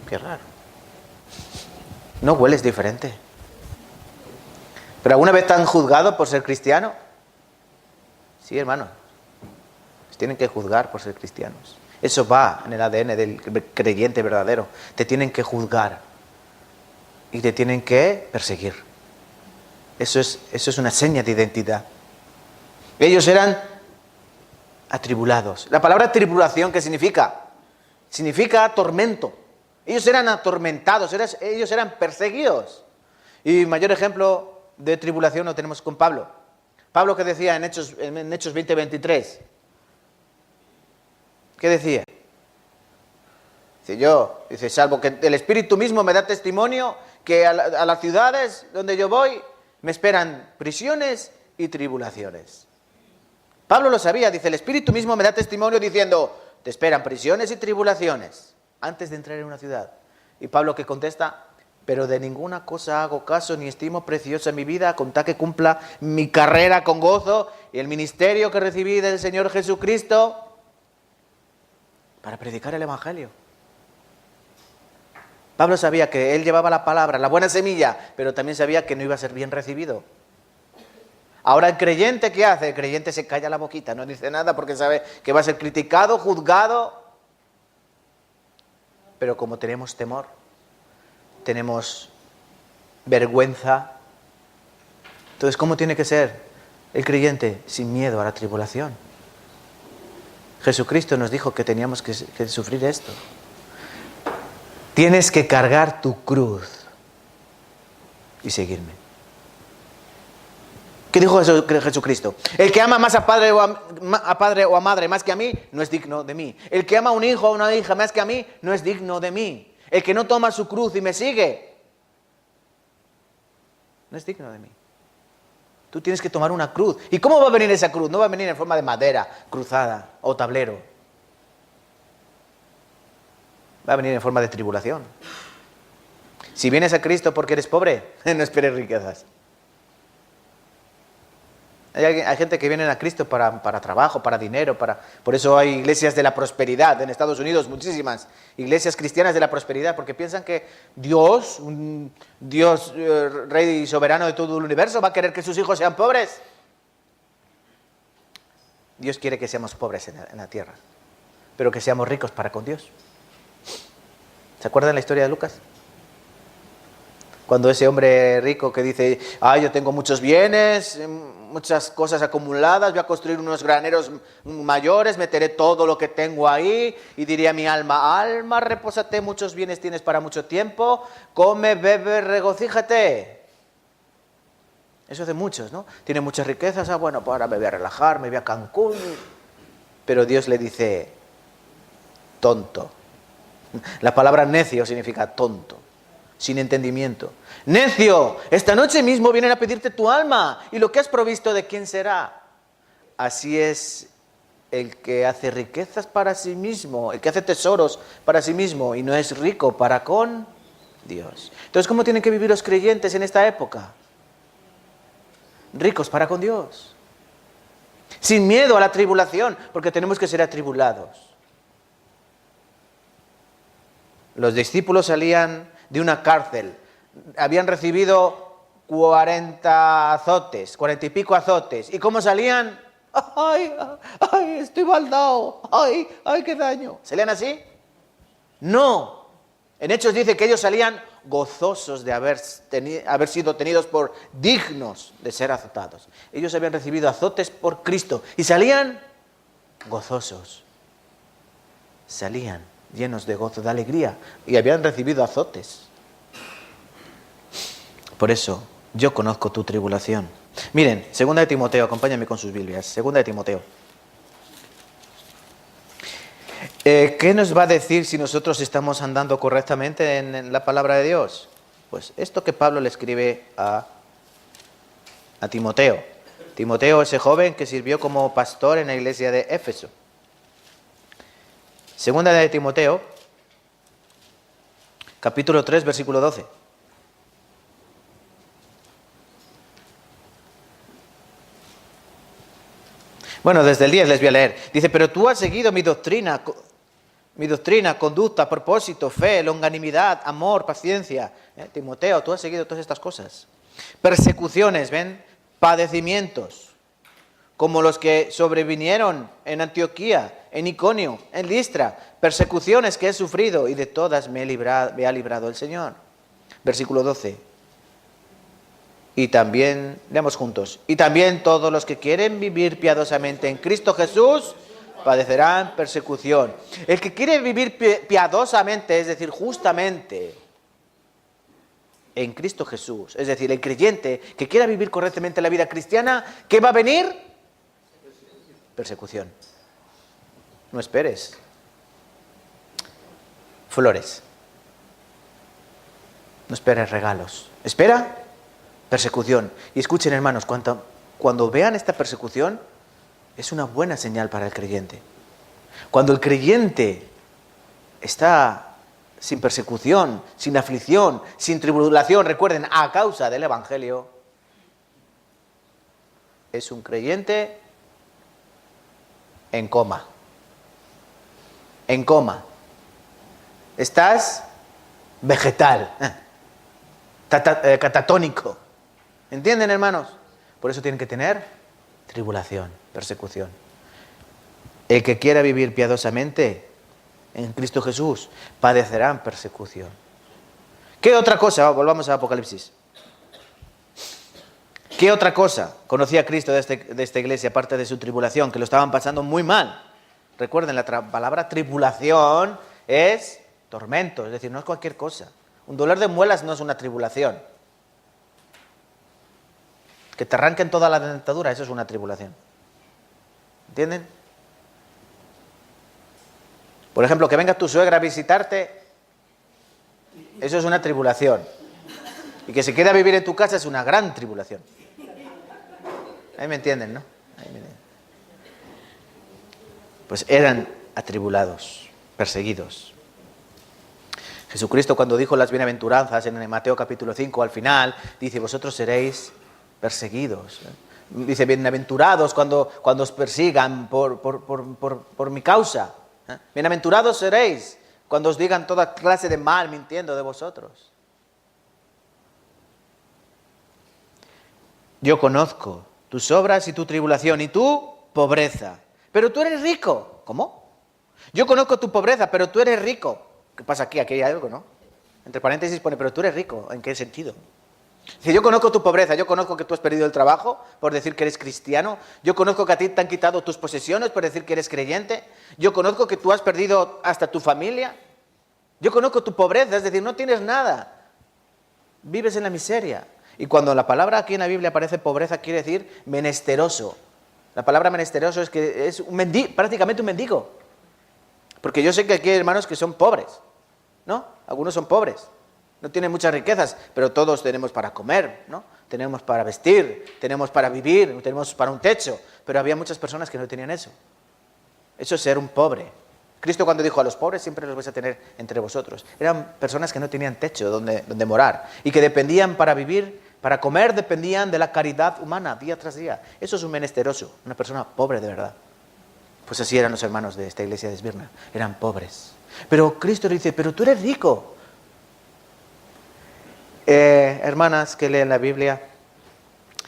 Qué raro. ¿No hueles diferente? ¿Pero alguna vez te han juzgado por ser cristiano? Sí, hermano. Los tienen que juzgar por ser cristianos. Eso va en el ADN del creyente verdadero. Te tienen que juzgar. Y te tienen que perseguir. Eso es una seña de identidad. Ellos eran atribulados. La palabra tribulación, ¿qué significa? Significa tormento. Ellos eran atormentados, ellos eran perseguidos. Y mayor ejemplo de tribulación lo tenemos con Pablo. Pablo, ¿qué decía en Hechos 20:23? ¿Qué decía? Dice, salvo que el Espíritu mismo me da testimonio que a las ciudades donde yo voy me esperan prisiones y tribulaciones. Pablo lo sabía, dice, el Espíritu mismo me da testimonio diciendo, te esperan prisiones y tribulaciones antes de entrar en una ciudad. Y Pablo que contesta, pero de ninguna cosa hago caso ni estimo preciosa mi vida, con tal que cumpla mi carrera con gozo y el ministerio que recibí del Señor Jesucristo para predicar el Evangelio. Pablo sabía que él llevaba la palabra, la buena semilla, pero también sabía que no iba a ser bien recibido. Ahora el creyente, ¿qué hace? El creyente se calla la boquita, no dice nada porque sabe que va a ser criticado, juzgado. Pero como tenemos temor, tenemos vergüenza, entonces ¿cómo tiene que ser el creyente? Sin miedo a la tribulación. Jesucristo nos dijo que teníamos que sufrir esto. Tienes que cargar tu cruz y seguirme. ¿Qué dijo Jesucristo? El que ama más a padre o a madre más que a mí, no es digno de mí. El que ama a un hijo o a una hija más que a mí, no es digno de mí. El que no toma su cruz y me sigue, no es digno de mí. Tú tienes que tomar una cruz. ¿Y cómo va a venir esa cruz? No va a venir en forma de madera, cruzada o tablero. Va a venir en forma de tribulación. Si vienes a Cristo porque eres pobre, no esperes riquezas. Hay gente que viene a Cristo para trabajo, para dinero, por eso hay iglesias de la prosperidad en Estados Unidos, muchísimas iglesias cristianas de la prosperidad, porque piensan que Dios, un Dios rey y soberano de todo el universo, va a querer que sus hijos sean pobres. Dios quiere que seamos pobres en la tierra, pero que seamos ricos para con Dios. ¿Se acuerdan la historia de Lucas? Cuando ese hombre rico que dice, yo tengo muchos bienes, muchas cosas acumuladas, voy a construir unos graneros mayores, meteré todo lo que tengo ahí y diría a mi alma, alma, repósate, muchos bienes tienes para mucho tiempo, come, bebe, regocíjate. Eso hace muchos, ¿no? Tiene muchas riquezas, bueno, pues ahora me voy a relajar, me voy a Cancún. Pero Dios le dice, tonto. La palabra necio significa tonto, sin entendimiento. Necio, esta noche mismo vienen a pedirte tu alma y lo que has provisto, ¿de quién será? Así es el que hace riquezas para sí mismo, el que hace tesoros para sí mismo y no es rico para con Dios. Entonces, ¿cómo tienen que vivir los creyentes en esta época? Ricos para con Dios. Sin miedo a la tribulación, porque tenemos que ser atribulados. Los discípulos salían de una cárcel, habían recibido 40 y pico azotes. ¿Y cómo salían? ¡Ay, estoy baldado! ¡Ay, qué daño! ¿Salían así? No. En Hechos dice que ellos salían gozosos de haber sido tenidos por dignos de ser azotados. Ellos habían recibido azotes por Cristo y salían gozosos. Salían llenos de gozo, de alegría, y habían recibido azotes. Por eso, yo conozco tu tribulación. Miren, 2 de Timoteo, acompáñame con sus Biblias, 2 de Timoteo. ¿Qué nos va a decir si nosotros estamos andando correctamente en la palabra de Dios? Pues esto que Pablo le escribe a Timoteo. Timoteo, ese joven que sirvió como pastor en la iglesia de Éfeso. 2 de Timoteo, capítulo 3, versículo 12. Bueno, desde el 10 les voy a leer. Dice, pero tú has seguido mi doctrina, conducta, propósito, fe, longanimidad, amor, paciencia. Timoteo, tú has seguido todas estas cosas. Persecuciones, ¿ven? Padecimientos, como los que sobrevinieron en Antioquía, en Iconio, en Listra, persecuciones que he sufrido y de todas me ha librado el Señor. Versículo 12. Y también, leamos juntos, y también todos los que quieren vivir piadosamente en Cristo Jesús padecerán persecución. El que quiere vivir piadosamente, es decir, justamente en Cristo Jesús, es decir, el creyente que quiera vivir correctamente la vida cristiana, ¿qué va a venir? Persecución. No esperes flores. No esperes regalos. Espera persecución. Y escuchen, hermanos, cuando vean esta persecución, es una buena señal para el creyente. Cuando el creyente está sin persecución, sin aflicción, sin tribulación, recuerden, a causa del Evangelio, es un creyente en coma. En coma. Estás vegetal, catatónico. ¿Entienden, hermanos? Por eso tienen que tener tribulación, persecución. El que quiera vivir piadosamente en Cristo Jesús padecerán persecución. ¿Qué otra cosa? Volvamos a Apocalipsis. ¿Qué otra cosa conocía Cristo de esta iglesia, aparte de su tribulación, que lo estaban pasando muy mal? Recuerden, la palabra tribulación es tormento, es decir, no es cualquier cosa. Un dolor de muelas no es una tribulación. Que te arranquen toda la dentadura, eso es una tribulación. ¿Entienden? Por ejemplo, que venga tu suegra a visitarte, eso es una tribulación. Y que se quede a vivir en tu casa es una gran tribulación. Ahí me entienden, ¿no? Ahí me entienden. Pues eran atribulados, perseguidos. Jesucristo, cuando dijo las bienaventuranzas en Mateo capítulo 5, al final, dice, vosotros seréis perseguidos. Dice, bienaventurados cuando os persigan por mi causa. Bienaventurados seréis cuando os digan toda clase de mal mintiendo de vosotros. Yo conozco tus obras y tu tribulación y tu pobreza, pero tú eres rico. ¿Cómo? Yo conozco tu pobreza, pero tú eres rico. ¿Qué pasa aquí? Aquí hay algo, ¿no? Entre paréntesis pone, pero tú eres rico. ¿En qué sentido? Dice, yo conozco tu pobreza, yo conozco que tú has perdido el trabajo por decir que eres cristiano, yo conozco que a ti te han quitado tus posesiones por decir que eres creyente, yo conozco que tú has perdido hasta tu familia, yo conozco tu pobreza, es decir, no tienes nada, vives en la miseria. Y cuando la palabra aquí en la Biblia aparece pobreza, quiere decir menesteroso. La palabra menesteroso es que es prácticamente un mendigo. Porque yo sé que aquí hay hermanos que son pobres, ¿no? Algunos son pobres. No tienen muchas riquezas, pero todos tenemos para comer, ¿no? Tenemos para vestir, tenemos para vivir, tenemos para un techo. Pero había muchas personas que no tenían eso. Eso es ser un pobre. Cristo cuando dijo a los pobres siempre los vais a tener entre vosotros. Eran personas que no tenían techo donde morar y que dependían para vivir, para comer, dependían de la caridad humana día tras día. Eso es un menesteroso, una persona pobre de verdad. Pues así eran los hermanos de esta iglesia de Esmirna. Eran pobres. Pero Cristo le dice, pero tú eres rico. Hermanas que leen la Biblia,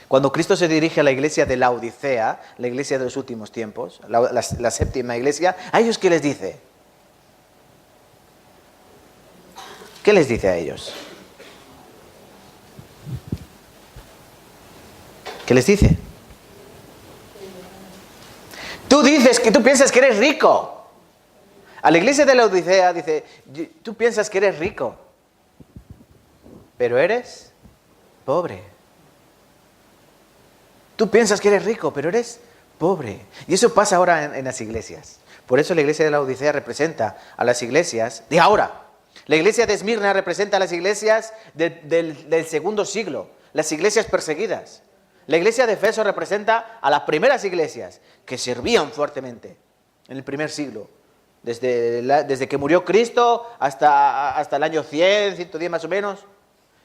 cuando Cristo se dirige a la iglesia de Laodicea, la iglesia de los últimos tiempos, la séptima iglesia, ¿a ellos qué les dice? ¿Qué les dice a ellos? ¿Qué les dice? Tú dices que tú piensas que eres rico. A la iglesia de Laodicea dice, tú piensas que eres rico, pero eres pobre. Tú piensas que eres rico, pero eres pobre. Y eso pasa ahora en las iglesias. Por eso la iglesia de Laodicea representa a las iglesias de ahora. La iglesia de Esmirna representa a las iglesias del segundo siglo, las iglesias perseguidas. La iglesia de Efeso representa a las primeras iglesias que servían fuertemente en el primer siglo. Desde que murió Cristo hasta el año 100, 110 más o menos.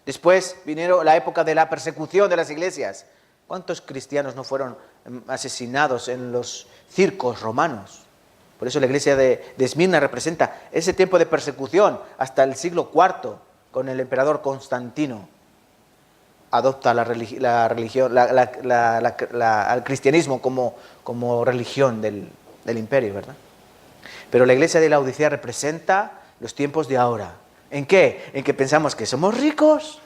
Después vinieron la época de la persecución de las iglesias. ¿Cuántos cristianos no fueron asesinados en los circos romanos? Por eso la iglesia de Esmirna representa ese tiempo de persecución hasta el siglo IV, con el emperador Constantino. Adopta al cristianismo como religión del imperio, ¿verdad? Pero la iglesia de Laodicea representa los tiempos de ahora. ¿En qué? En que pensamos que somos ricos,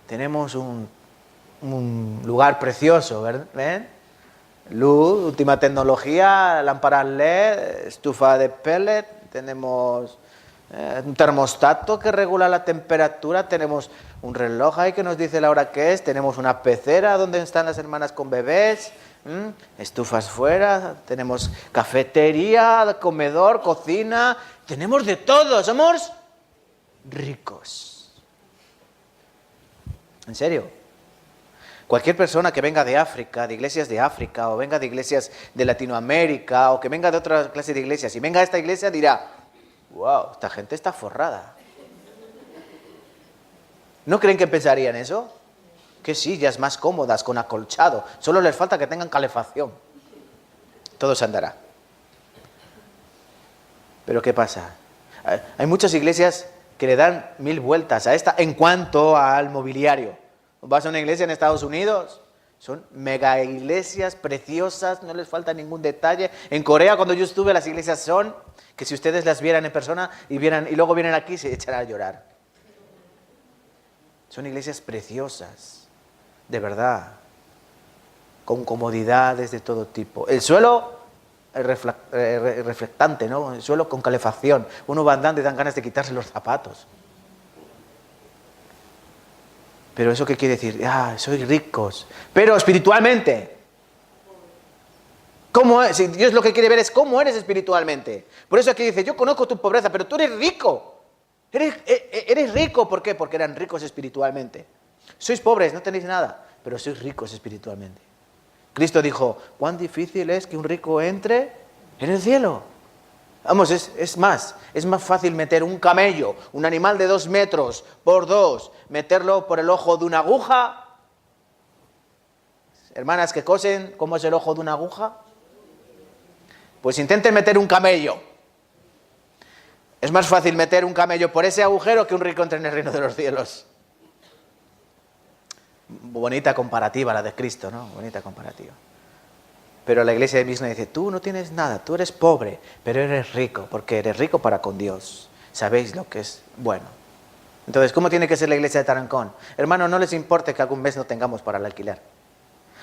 tenemos un lugar precioso, ¿verdad? ¿Ven? Luz, última tecnología, lámparas LED, estufa de pellet, tenemos un termostato que regula la temperatura, tenemos un reloj ahí que nos dice la hora que es, tenemos una pecera donde están las hermanas con bebés, estufas fuera, tenemos cafetería, comedor, cocina, tenemos de todo, somos ricos. ¿En serio? Cualquier persona que venga de África, de iglesias de África, o venga de iglesias de Latinoamérica, o que venga de otra clase de iglesias, y venga a esta iglesia dirá, wow, esta gente está forrada. ¿No creen que pensarían eso? Que sillas más cómodas, con acolchado, solo les falta que tengan calefacción. Todo se andará. Pero ¿qué pasa? Hay muchas iglesias que le dan 1000 vueltas a esta en cuanto al mobiliario. Vas a una iglesia en Estados Unidos, son mega iglesias preciosas, no les falta ningún detalle. En Corea, cuando yo estuve, las iglesias son que si ustedes las vieran en persona y luego vienen aquí, se echarán a llorar. Son iglesias preciosas, de verdad, con comodidades de todo tipo. El suelo reflectante, ¿no? El suelo con calefacción. Uno va andando y dan ganas de quitarse los zapatos. Pero ¿eso qué quiere decir? Sois ricos. Pero espiritualmente, ¿cómo es? Si Dios lo que quiere ver es cómo eres espiritualmente. Por eso aquí dice, yo conozco tu pobreza, pero tú eres rico. Eres rico, ¿por qué? Porque eran ricos espiritualmente. Sois pobres, no tenéis nada, pero sois ricos espiritualmente. Cristo dijo, cuán difícil es que un rico entre en el cielo. Vamos, es más fácil meter un camello, un animal de 2 metros por 2, meterlo por el ojo de una aguja. Hermanas que cosen, ¿cómo es el ojo de una aguja? Pues intenten meter un camello. Es más fácil meter un camello por ese agujero que un rico entre en el reino de los cielos. Bonita comparativa la de Cristo, ¿no? Bonita comparativa. Pero la iglesia de Misna dice, tú no tienes nada, tú eres pobre, pero eres rico, porque eres rico para con Dios. Sabéis lo que es bueno. Entonces, ¿cómo tiene que ser la iglesia de Tarancón? Hermano, no les importe que algún mes no tengamos para el alquiler.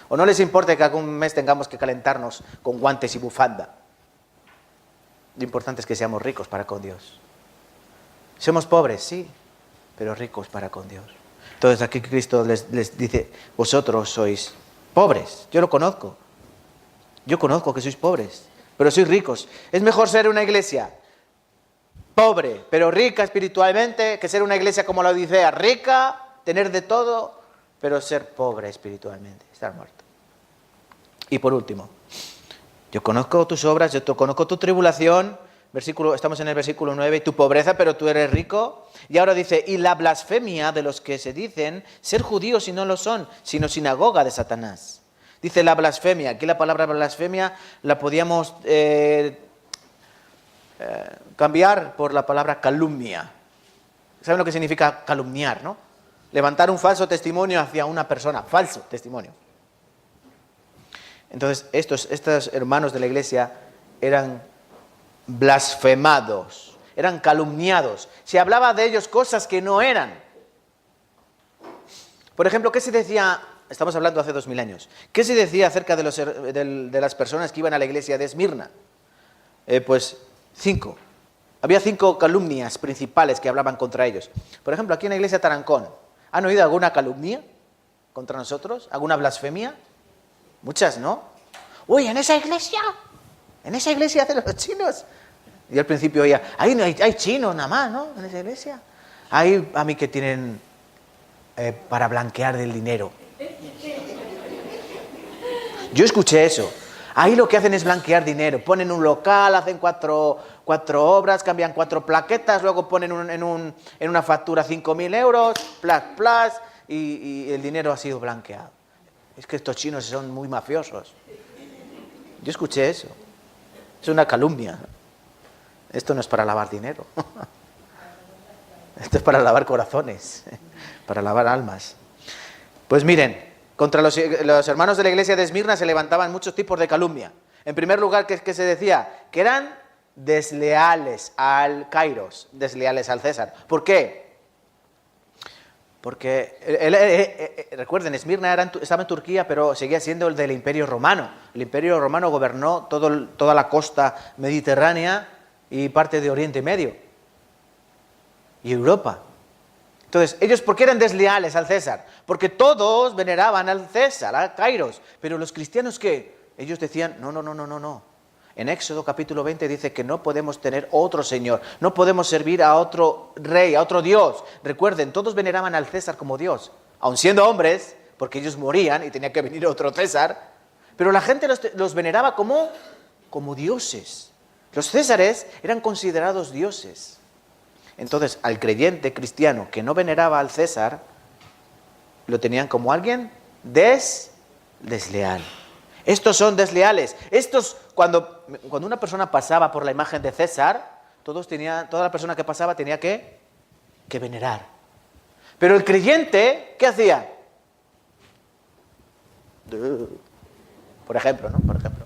O no les importe que algún mes tengamos que calentarnos con guantes y bufanda. Lo importante es que seamos ricos para con Dios. Somos pobres, sí, pero ricos para con Dios. Entonces aquí Cristo les dice, vosotros sois pobres, yo lo conozco. Yo conozco que sois pobres, pero sois ricos. Es mejor ser una iglesia pobre, pero rica espiritualmente, que ser una iglesia como la Odisea, rica, tener de todo, pero ser pobre espiritualmente, estar muerto. Y por último, yo conozco tus obras, yo conozco tu tribulación, estamos en el versículo 9, y tu pobreza, pero tú eres rico. Y ahora dice, y la blasfemia de los que se dicen ser judíos y no lo son, sino sinagoga de Satanás. Dice la blasfemia. Aquí la palabra blasfemia la podíamos cambiar por la palabra calumnia. ¿Saben lo que significa calumniar, no? Levantar un falso testimonio hacia una persona. Falso testimonio. Entonces, estos hermanos de la iglesia eran blasfemados, eran calumniados. Se hablaba de ellos cosas que no eran. Por ejemplo, ¿qué se decía? Estamos hablando hace 2000 años. ¿Qué se decía acerca de las personas que iban a la iglesia de Esmirna? Pues 5. Había 5 calumnias principales que hablaban contra ellos. Por ejemplo, aquí en la iglesia de Tarancón, ¿han oído alguna calumnia contra nosotros? ¿Alguna blasfemia? Muchas, ¿no? Uy, en esa iglesia de los chinos. Y al principio oía, ahí no hay chinos nada más, ¿no? En esa iglesia. Hay a mí que tienen para blanquear del dinero. Yo escuché eso. Ahí lo que hacen es blanquear dinero. Ponen un local, hacen cuatro obras, cambian 4 plaquetas, luego ponen en una factura 5.000 euros, plus, y el dinero ha sido blanqueado. Es que estos chinos son muy mafiosos. Yo escuché eso. Es una calumnia. Esto no es para lavar dinero. Esto es para lavar corazones, para lavar almas. Pues miren, contra los hermanos de la iglesia de Esmirna se levantaban muchos tipos de calumnia. En primer lugar, ¿qué se decía? Que eran desleales al Kairos, desleales al César. ¿Por qué? Porque, recuerden, Esmirna estaba en Turquía, pero seguía siendo el del Imperio Romano. El Imperio Romano gobernó toda la costa mediterránea y parte de Oriente Medio y Europa. Entonces, ellos, ¿por qué eran desleales al César? Porque todos veneraban al César, al Kairos. Pero los cristianos, ¿qué? Ellos decían, no. En Éxodo capítulo 20 dice que no podemos tener otro Señor, no podemos servir a otro rey, a otro Dios. Recuerden, todos veneraban al César como Dios, aun siendo hombres, porque ellos morían y tenía que venir otro César. Pero la gente los veneraba como dioses. Los Césares eran considerados dioses. Entonces, al creyente cristiano que no veneraba al César, lo tenían como alguien desleal. Estos son desleales. Cuando una persona pasaba por la imagen de César, toda la persona que pasaba tenía que que venerar. Pero el creyente, ¿qué hacía? Por ejemplo, ¿no? Por ejemplo.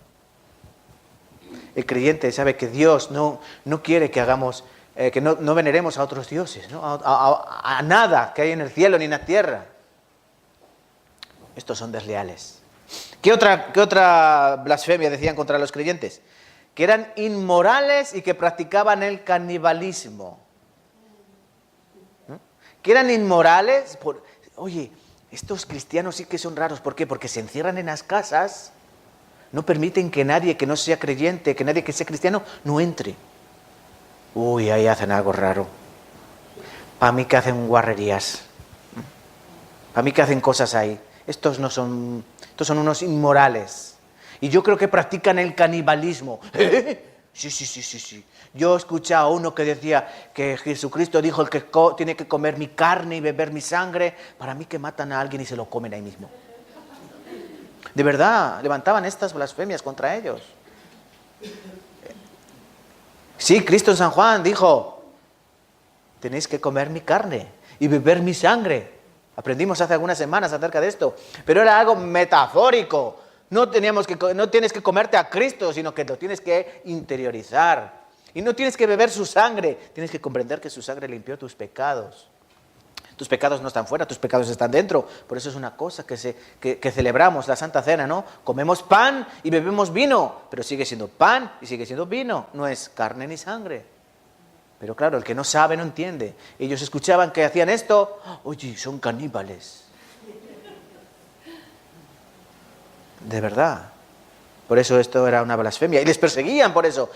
El creyente sabe que Dios no quiere que hagamos, que no veneremos a otros dioses, ¿no? A nada que hay en el cielo ni en la tierra. Estos son desleales. ¿Qué otra blasfemia decían contra los creyentes? Que eran inmorales y que practicaban el canibalismo. ¿No? Que eran inmorales. Oye, estos cristianos sí que son raros. ¿Por qué? Porque se encierran en las casas, no permiten que nadie que no sea creyente, que nadie que sea cristiano, no entre. Uy, ahí hacen algo raro. Para mí que hacen guarrerías. Para mí que hacen cosas ahí. Estos son unos inmorales. Y yo creo que practican el canibalismo. Sí. Yo he escuchado a uno que decía que Jesucristo dijo: el que tiene que comer mi carne y beber mi sangre. Para mí que matan a alguien y se lo comen ahí mismo. De verdad, levantaban estas blasfemias contra ellos. Sí, Cristo en San Juan dijo: tenéis que comer mi carne y beber mi sangre. Aprendimos hace algunas semanas acerca de esto, pero era algo metafórico. No tienes que comerte a Cristo, sino que lo tienes que interiorizar. Y no tienes que beber su sangre, tienes que comprender que su sangre limpió tus pecados. Tus pecados no están fuera, tus pecados están dentro. Por eso es una cosa que celebramos, la Santa Cena, ¿no? Comemos pan y bebemos vino, pero sigue siendo pan y sigue siendo vino, no es carne ni sangre. Pero claro, el que no sabe no entiende. Ellos escuchaban que hacían esto. Oye, son caníbales. De verdad. Por eso esto era una blasfemia. Y les perseguían por eso.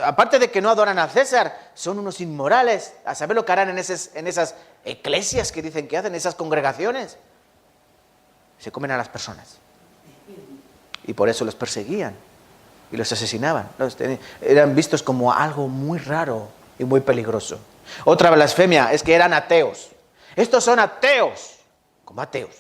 Aparte de que no adoran a César, son unos inmorales. A saber lo que harán en esas eclesias que dicen que hacen, esas congregaciones. Se comen a las personas. Y por eso los perseguían. Y los asesinaban. Eran vistos como algo muy raro y muy peligroso. Otra blasfemia es que eran ateos. Estos son ateos, como ateos.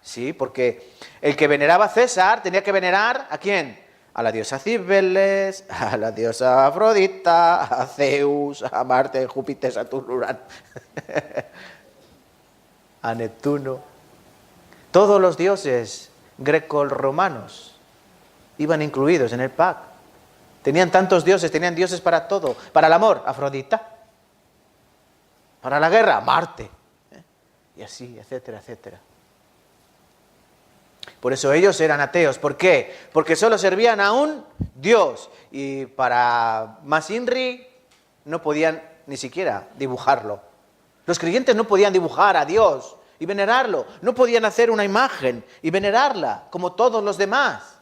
Sí, porque el que veneraba a César tenía que venerar ¿a quién? A la diosa Cibeles, a la diosa Afrodita, a Zeus, a Marte, Júpiter, Saturno, Urano, a Neptuno. Todos los dioses greco-romanos iban incluidos en el pack. Tenían tantos dioses, tenían dioses para todo. Para el amor, Afrodita. Para la guerra, Marte. Y así, etcétera, etcétera. Por eso ellos eran ateos. ¿Por qué? Porque solo servían a un Dios. Y para más Inri no podían ni siquiera dibujarlo. Los creyentes no podían dibujar a Dios y venerarlo. No podían hacer una imagen y venerarla como todos los demás.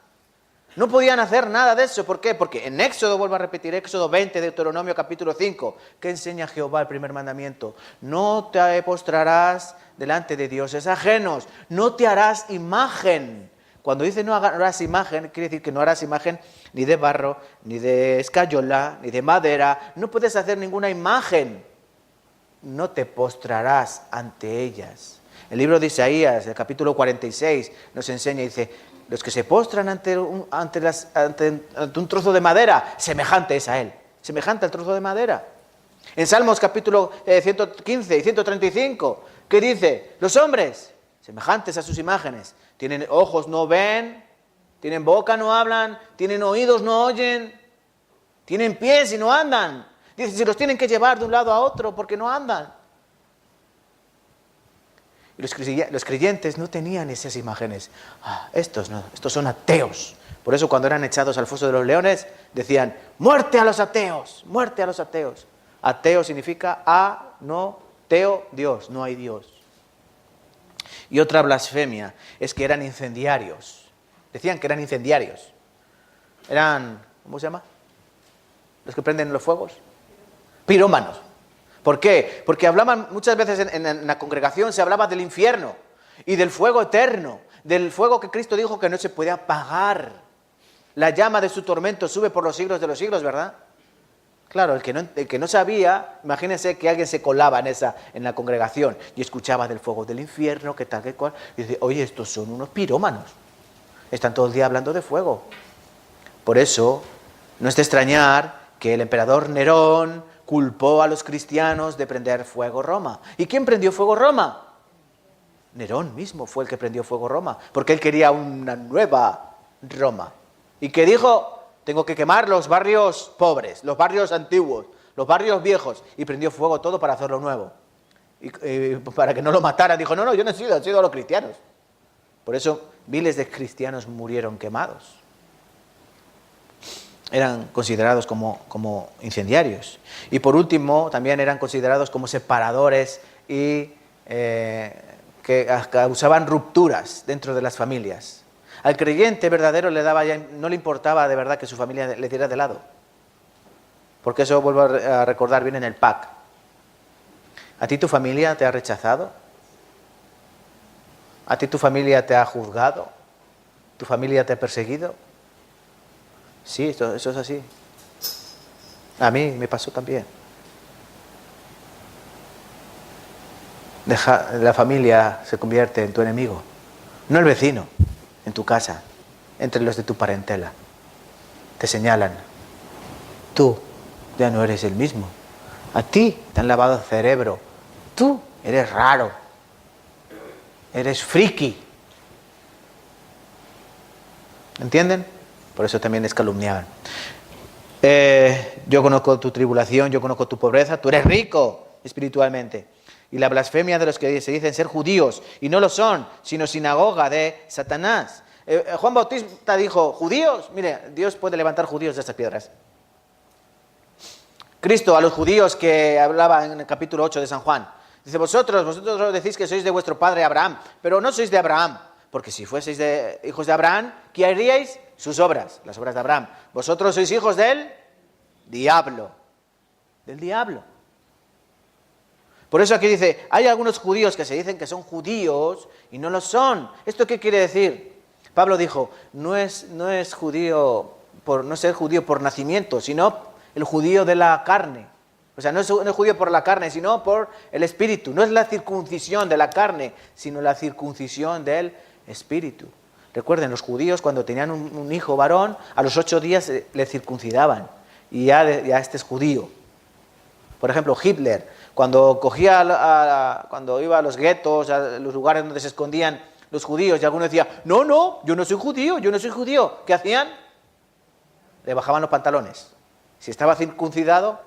No podían hacer nada de eso. ¿Por qué? Porque en Éxodo, vuelvo a repetir, Éxodo 20, Deuteronomio capítulo 5, ¿qué enseña Jehová el primer mandamiento? No te postrarás delante de dioses ajenos, no te harás imagen. Cuando dice no harás imagen, quiere decir que no harás imagen ni de barro, ni de escayola, ni de madera. No puedes hacer ninguna imagen. No te postrarás ante ellas. El libro de Isaías, el capítulo 46, nos enseña y dice: los que se postran ante un trozo de madera, semejante es a él, semejante al trozo de madera. En Salmos capítulo 115 y 135, ¿qué dice? Los hombres, semejantes a sus imágenes, tienen ojos, no ven, tienen boca, no hablan, tienen oídos, no oyen, tienen pies y no andan. Dice, si los tienen que llevar de un lado a otro porque no andan. Y los creyentes no tenían esas imágenes. Estos no, estos son ateos. Por eso cuando eran echados al foso de los leones, decían: ¡muerte a los ateos! ¡Muerte a los ateos! Ateo significa no teo, Dios, no hay Dios. Y otra blasfemia es que eran incendiarios. Decían que eran incendiarios. Eran, ¿cómo se llama? Los que prenden los fuegos. Pirómanos. ¿Por qué? Porque hablaban muchas veces en la congregación, se hablaba del infierno y del fuego eterno, del fuego que Cristo dijo que no se puede apagar. La llama de su tormento sube por los siglos de los siglos, ¿verdad? Claro, el que no sabía, imagínense que alguien se colaba en la congregación y escuchaba del fuego del infierno, que tal, que cual, y dice: oye, estos son unos pirómanos, están todo el día hablando de fuego. Por eso, no es de extrañar que el emperador Nerón, culpó a los cristianos de prender fuego Roma. ¿Y quién prendió fuego Roma? Nerón mismo fue el que prendió fuego Roma, porque él quería una nueva Roma. ¿Y qué dijo? Tengo que quemar los barrios pobres, los barrios antiguos, los barrios viejos. Y prendió fuego todo para hacerlo nuevo. Y para que no lo mataran, dijo, no, yo no he sido, han sido los cristianos. Por eso miles de cristianos murieron quemados. Eran considerados como incendiarios. Y por último, también eran considerados como separadores y que causaban rupturas dentro de las familias. Al creyente verdadero no le importaba de verdad que su familia le tirara de lado. Porque eso vuelvo a recordar bien en el PAC. ¿A ti tu familia te ha rechazado? ¿A ti tu familia te ha juzgado? ¿Tu familia te ha perseguido? Sí, eso es así. A mí me pasó también. La familia se convierte en tu enemigo. No el vecino, en tu casa, entre los de tu parentela. Te señalan. Tú ya no eres el mismo. A ti te han lavado el cerebro. Tú eres raro. Eres friki. ¿Entienden? Por eso también les calumniaban. Yo conozco tu tribulación, yo conozco tu pobreza. Tú eres rico espiritualmente. Y la blasfemia de los que se dicen ser judíos y no lo son, sino sinagoga de Satanás. Juan Bautista dijo, ¿judíos? Mire, Dios puede levantar judíos de estas piedras. Cristo a los judíos que hablaba en el capítulo 8 de San Juan, dice, vosotros decís que sois de vuestro padre Abraham, pero no sois de Abraham, porque si fueseis hijos de Abraham, ¿qué haríais? Sus obras, las obras de Abraham. Vosotros sois hijos del diablo. Del diablo. Por eso aquí dice, hay algunos judíos que se dicen que son judíos y no lo son. ¿Esto qué quiere decir? Pablo dijo, no es judío no ser judío por nacimiento, sino el judío de la carne. O sea, no es judío por la carne, sino por el espíritu. No es la circuncisión de la carne, sino la circuncisión del espíritu. Recuerden, los judíos cuando tenían un hijo varón, a los 8 días le circuncidaban. Y ya este es judío. Por ejemplo, Hitler, cuando cuando iba a los guetos, a los lugares donde se escondían los judíos, y alguno decía, no, yo no soy judío. ¿Qué hacían? Le bajaban los pantalones. Si estaba circuncidado,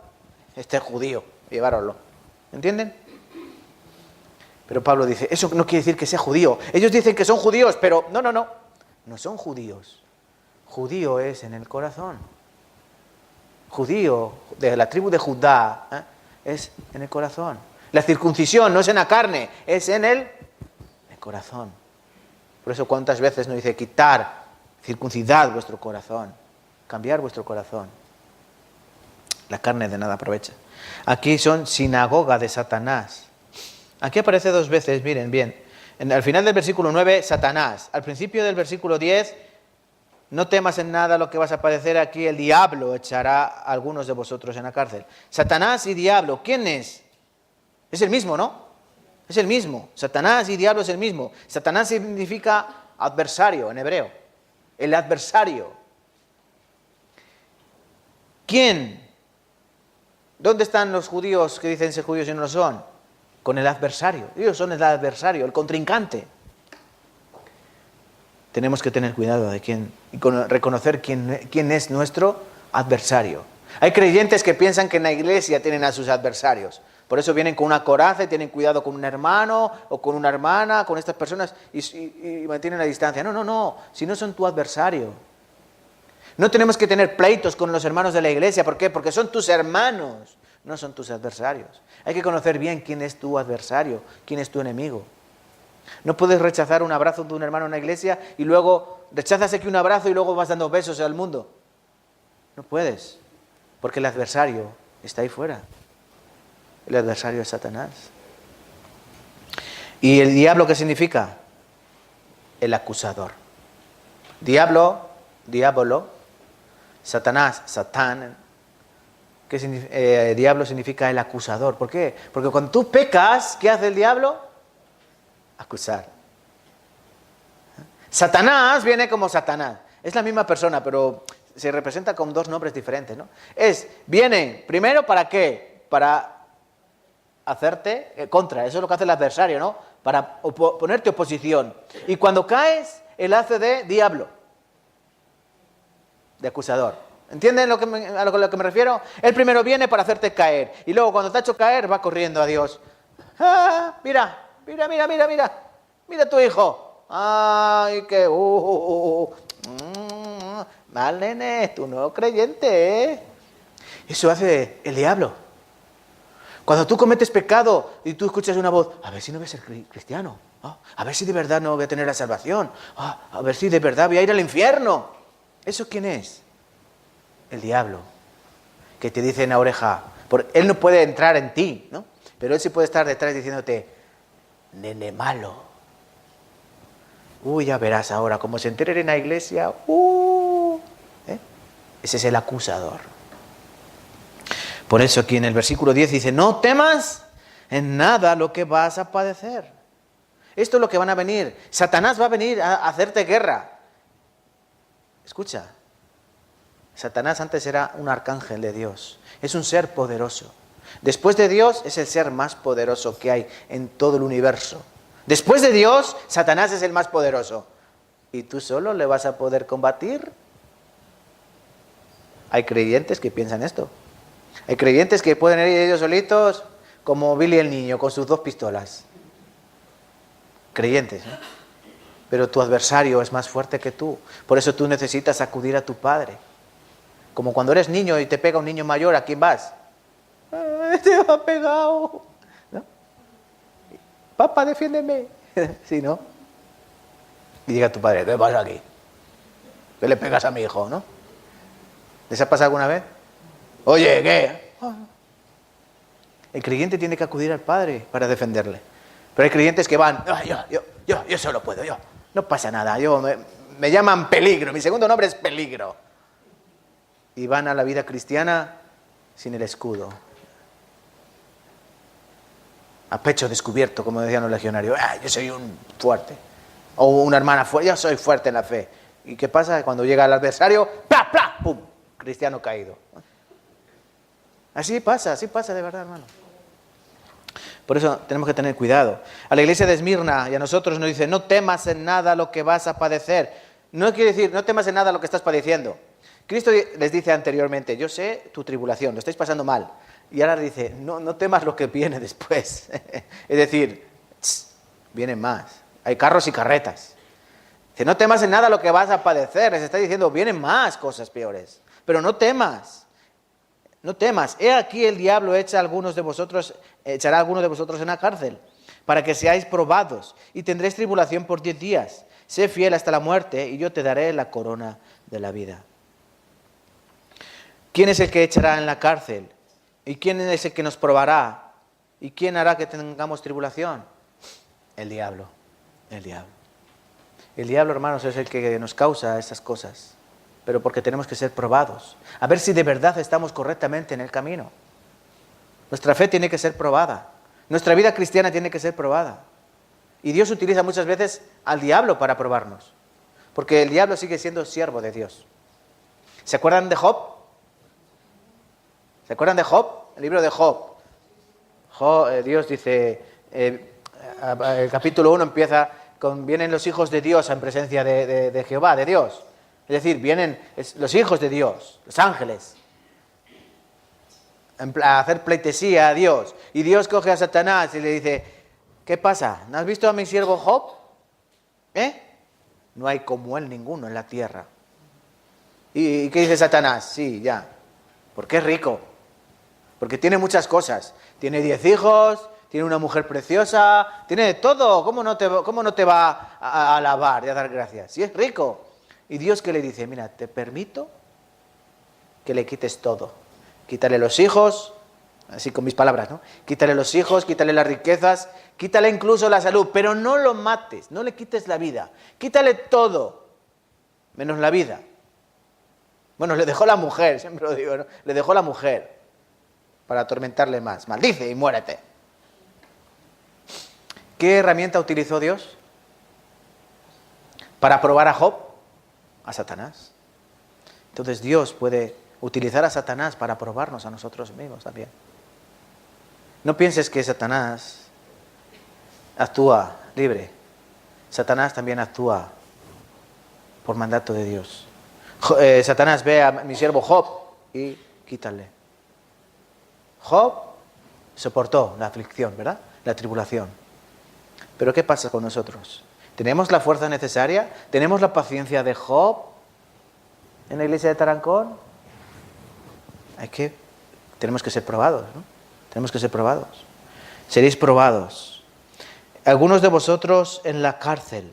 este es judío, llevároslo. ¿Entienden? Pero Pablo dice, eso no quiere decir que sea judío. Ellos dicen que son judíos, pero no son judíos. Judío es en el corazón. Judío de la tribu de Judá es en el corazón. La circuncisión no es en la carne, es en el corazón. Por eso cuántas veces nos dice quitar, circuncidad vuestro corazón, cambiar vuestro corazón. La carne de nada aprovecha. Aquí son sinagoga de Satanás. Aquí aparece 2 veces, miren bien. Al final del versículo 9, Satanás. Al principio del versículo 10, no temas en nada lo que vas a padecer aquí, el diablo echará a algunos de vosotros en la cárcel. Satanás y diablo, ¿quién es? Es el mismo, ¿no? Es el mismo. Satanás y diablo es el mismo. Satanás significa adversario en hebreo. El adversario. ¿Quién? ¿Dónde están los judíos que dicen ser judíos y no lo son? Con el adversario. Ellos son el adversario, el contrincante. Tenemos que tener cuidado de reconocer quién es nuestro adversario. Hay creyentes que piensan que en la iglesia tienen a sus adversarios. Por eso vienen con una coraza y tienen cuidado con un hermano o con una hermana, con estas personas y mantienen la distancia. No. Si no son tu adversario. No tenemos que tener pleitos con los hermanos de la iglesia. ¿Por qué? Porque son tus hermanos, no son tus adversarios. Hay que conocer bien quién es tu adversario, quién es tu enemigo. No puedes rechazar un abrazo de un hermano en la iglesia y luego rechazas aquí un abrazo y luego vas dando besos al mundo. No puedes, porque el adversario está ahí fuera. El adversario es Satanás. ¿Y el diablo qué significa? El acusador. Diablo, Satanás, Satán. Diablo significa el acusador. ¿Por qué? Porque cuando tú pecas, ¿qué hace el diablo? Acusar. Satanás viene como Satanás. Es la misma persona, pero se representa con 2 nombres diferentes, ¿no? Viene primero ¿para qué? para hacerte contra. Eso es lo que hace el adversario, ¿no? Para ponerte oposición. Y cuando caes, él hace de diablo, de acusador. ¿Entienden a lo que me refiero? Él primero viene para hacerte caer. Y luego cuando te ha hecho caer, va corriendo a Dios. ¡Ah! Mira, mira, mira, mira, mira. Mira a tu hijo. ¡Ay, qué! Mal, nene, tú no creyente, ¿eh? Eso hace el diablo. Cuando tú cometes pecado y tú escuchas una voz, a ver si no voy a ser cristiano. A ver si de verdad no voy a tener la salvación. A ver si de verdad voy a ir al infierno. ¿Eso quién es? El diablo, que te dice en la oreja, él no puede entrar en ti, ¿no? Pero él sí puede estar detrás diciéndote, nene malo. Ya verás ahora, como se entere en la iglesia, Ese es el acusador. Por eso aquí en el versículo 10 dice, no temas en nada lo que vas a padecer. Esto es lo que van a venir. Satanás va a venir a hacerte guerra. Escucha. Satanás antes era un arcángel de Dios. Es un ser poderoso. Después de Dios es el ser más poderoso que hay en todo el universo. Después de Dios, Satanás es el más poderoso. ¿Y tú solo le vas a poder combatir? Hay creyentes que piensan esto. Hay creyentes que pueden ir ellos solitos como Billy el niño con sus 2 pistolas. Creyentes, ¿no? Pero tu adversario es más fuerte que tú. Por eso tú necesitas acudir a tu padre. Como cuando eres niño y te pega un niño mayor, ¿a quién vas? Te ha pegado, ¿no? Papá, defiéndeme. ¿Sí, no? Y llega tu padre, ¿qué pasa aquí? ¿Qué le pegas a mi hijo, no? ¿Les ha pasado alguna vez? Oye, ¿qué? El creyente tiene que acudir al padre para defenderle. Pero hay creyentes que van, yo solo puedo, no pasa nada, me llaman peligro, mi segundo nombre es peligro. Y van a la vida cristiana sin el escudo. A pecho descubierto, como decían los legionarios. Yo soy un fuerte. O una hermana fuerte, yo soy fuerte en la fe. ¿Y qué pasa? Cuando llega el adversario, ¡pla, pla! ¡Pum! Cristiano caído. Así pasa de verdad, hermano. Por eso tenemos que tener cuidado. A la iglesia de Esmirna y a nosotros nos dice, no temas en nada lo que vas a padecer. No quiere decir, no temas en nada lo que estás padeciendo. Cristo les dice anteriormente, yo sé tu tribulación, lo estáis pasando mal. Y ahora dice, no temas lo que viene después. Es decir, vienen más. Hay carros y carretas. Dice, no temas en nada lo que vas a padecer. Les está diciendo, vienen más cosas peores. Pero no temas. No temas. He aquí el diablo echará a algunos de vosotros en la cárcel, para que seáis probados, y tendréis tribulación por 10 días. Sé fiel hasta la muerte, y yo te daré la corona de la vida. ¿Quién es el que echará en la cárcel? ¿Y quién es el que nos probará? ¿Y quién hará que tengamos tribulación? El diablo. El diablo. El diablo, hermanos, es el que nos causa esas cosas. Pero porque tenemos que ser probados. A ver si de verdad estamos correctamente en el camino. Nuestra fe tiene que ser probada. Nuestra vida cristiana tiene que ser probada. Y Dios utiliza muchas veces al diablo para probarnos. Porque el diablo sigue siendo siervo de Dios. ¿Se acuerdan de Job? ¿Se acuerdan de Job? El libro de Job. Dios dice, el capítulo 1 empieza con, vienen los hijos de Dios en presencia de Jehová, de Dios. Es decir, vienen los hijos de Dios, los ángeles, a hacer pleitesía a Dios. Y Dios coge a Satanás y le dice, ¿qué pasa? ¿No has visto a mi siervo Job? No hay como él ninguno en la tierra. ¿Y qué dice Satanás? Sí, ya. Porque es rico. Porque tiene muchas cosas. Tiene 10 hijos, tiene una mujer preciosa, tiene de todo. ¿Cómo no te va a alabar y a dar gracias? Si es rico. Y Dios que le dice, mira, te permito que le quites todo. Quítale los hijos, así con mis palabras, ¿no? Quítale los hijos, quítale las riquezas, quítale incluso la salud, pero no lo mates, no le quites la vida. Quítale todo, menos la vida. Bueno, le dejó la mujer, siempre lo digo, ¿no? Le dejó la mujer para atormentarle más. Maldice y muérete. ¿Qué herramienta utilizó Dios para probar a Job? A Satanás. Entonces Dios puede utilizar a Satanás para probarnos a nosotros mismos también. No pienses que Satanás actúa libre. Satanás también actúa por mandato de Dios. Satanás ve a mi siervo Job y quítale. Job soportó la aflicción, ¿verdad? La tribulación. Pero ¿qué pasa con nosotros? ¿Tenemos la fuerza necesaria? ¿Tenemos la paciencia de Job en la iglesia de Tarancón? Tenemos que ser probados, ¿no? Tenemos que ser probados. Seréis probados. Algunos de vosotros en la cárcel.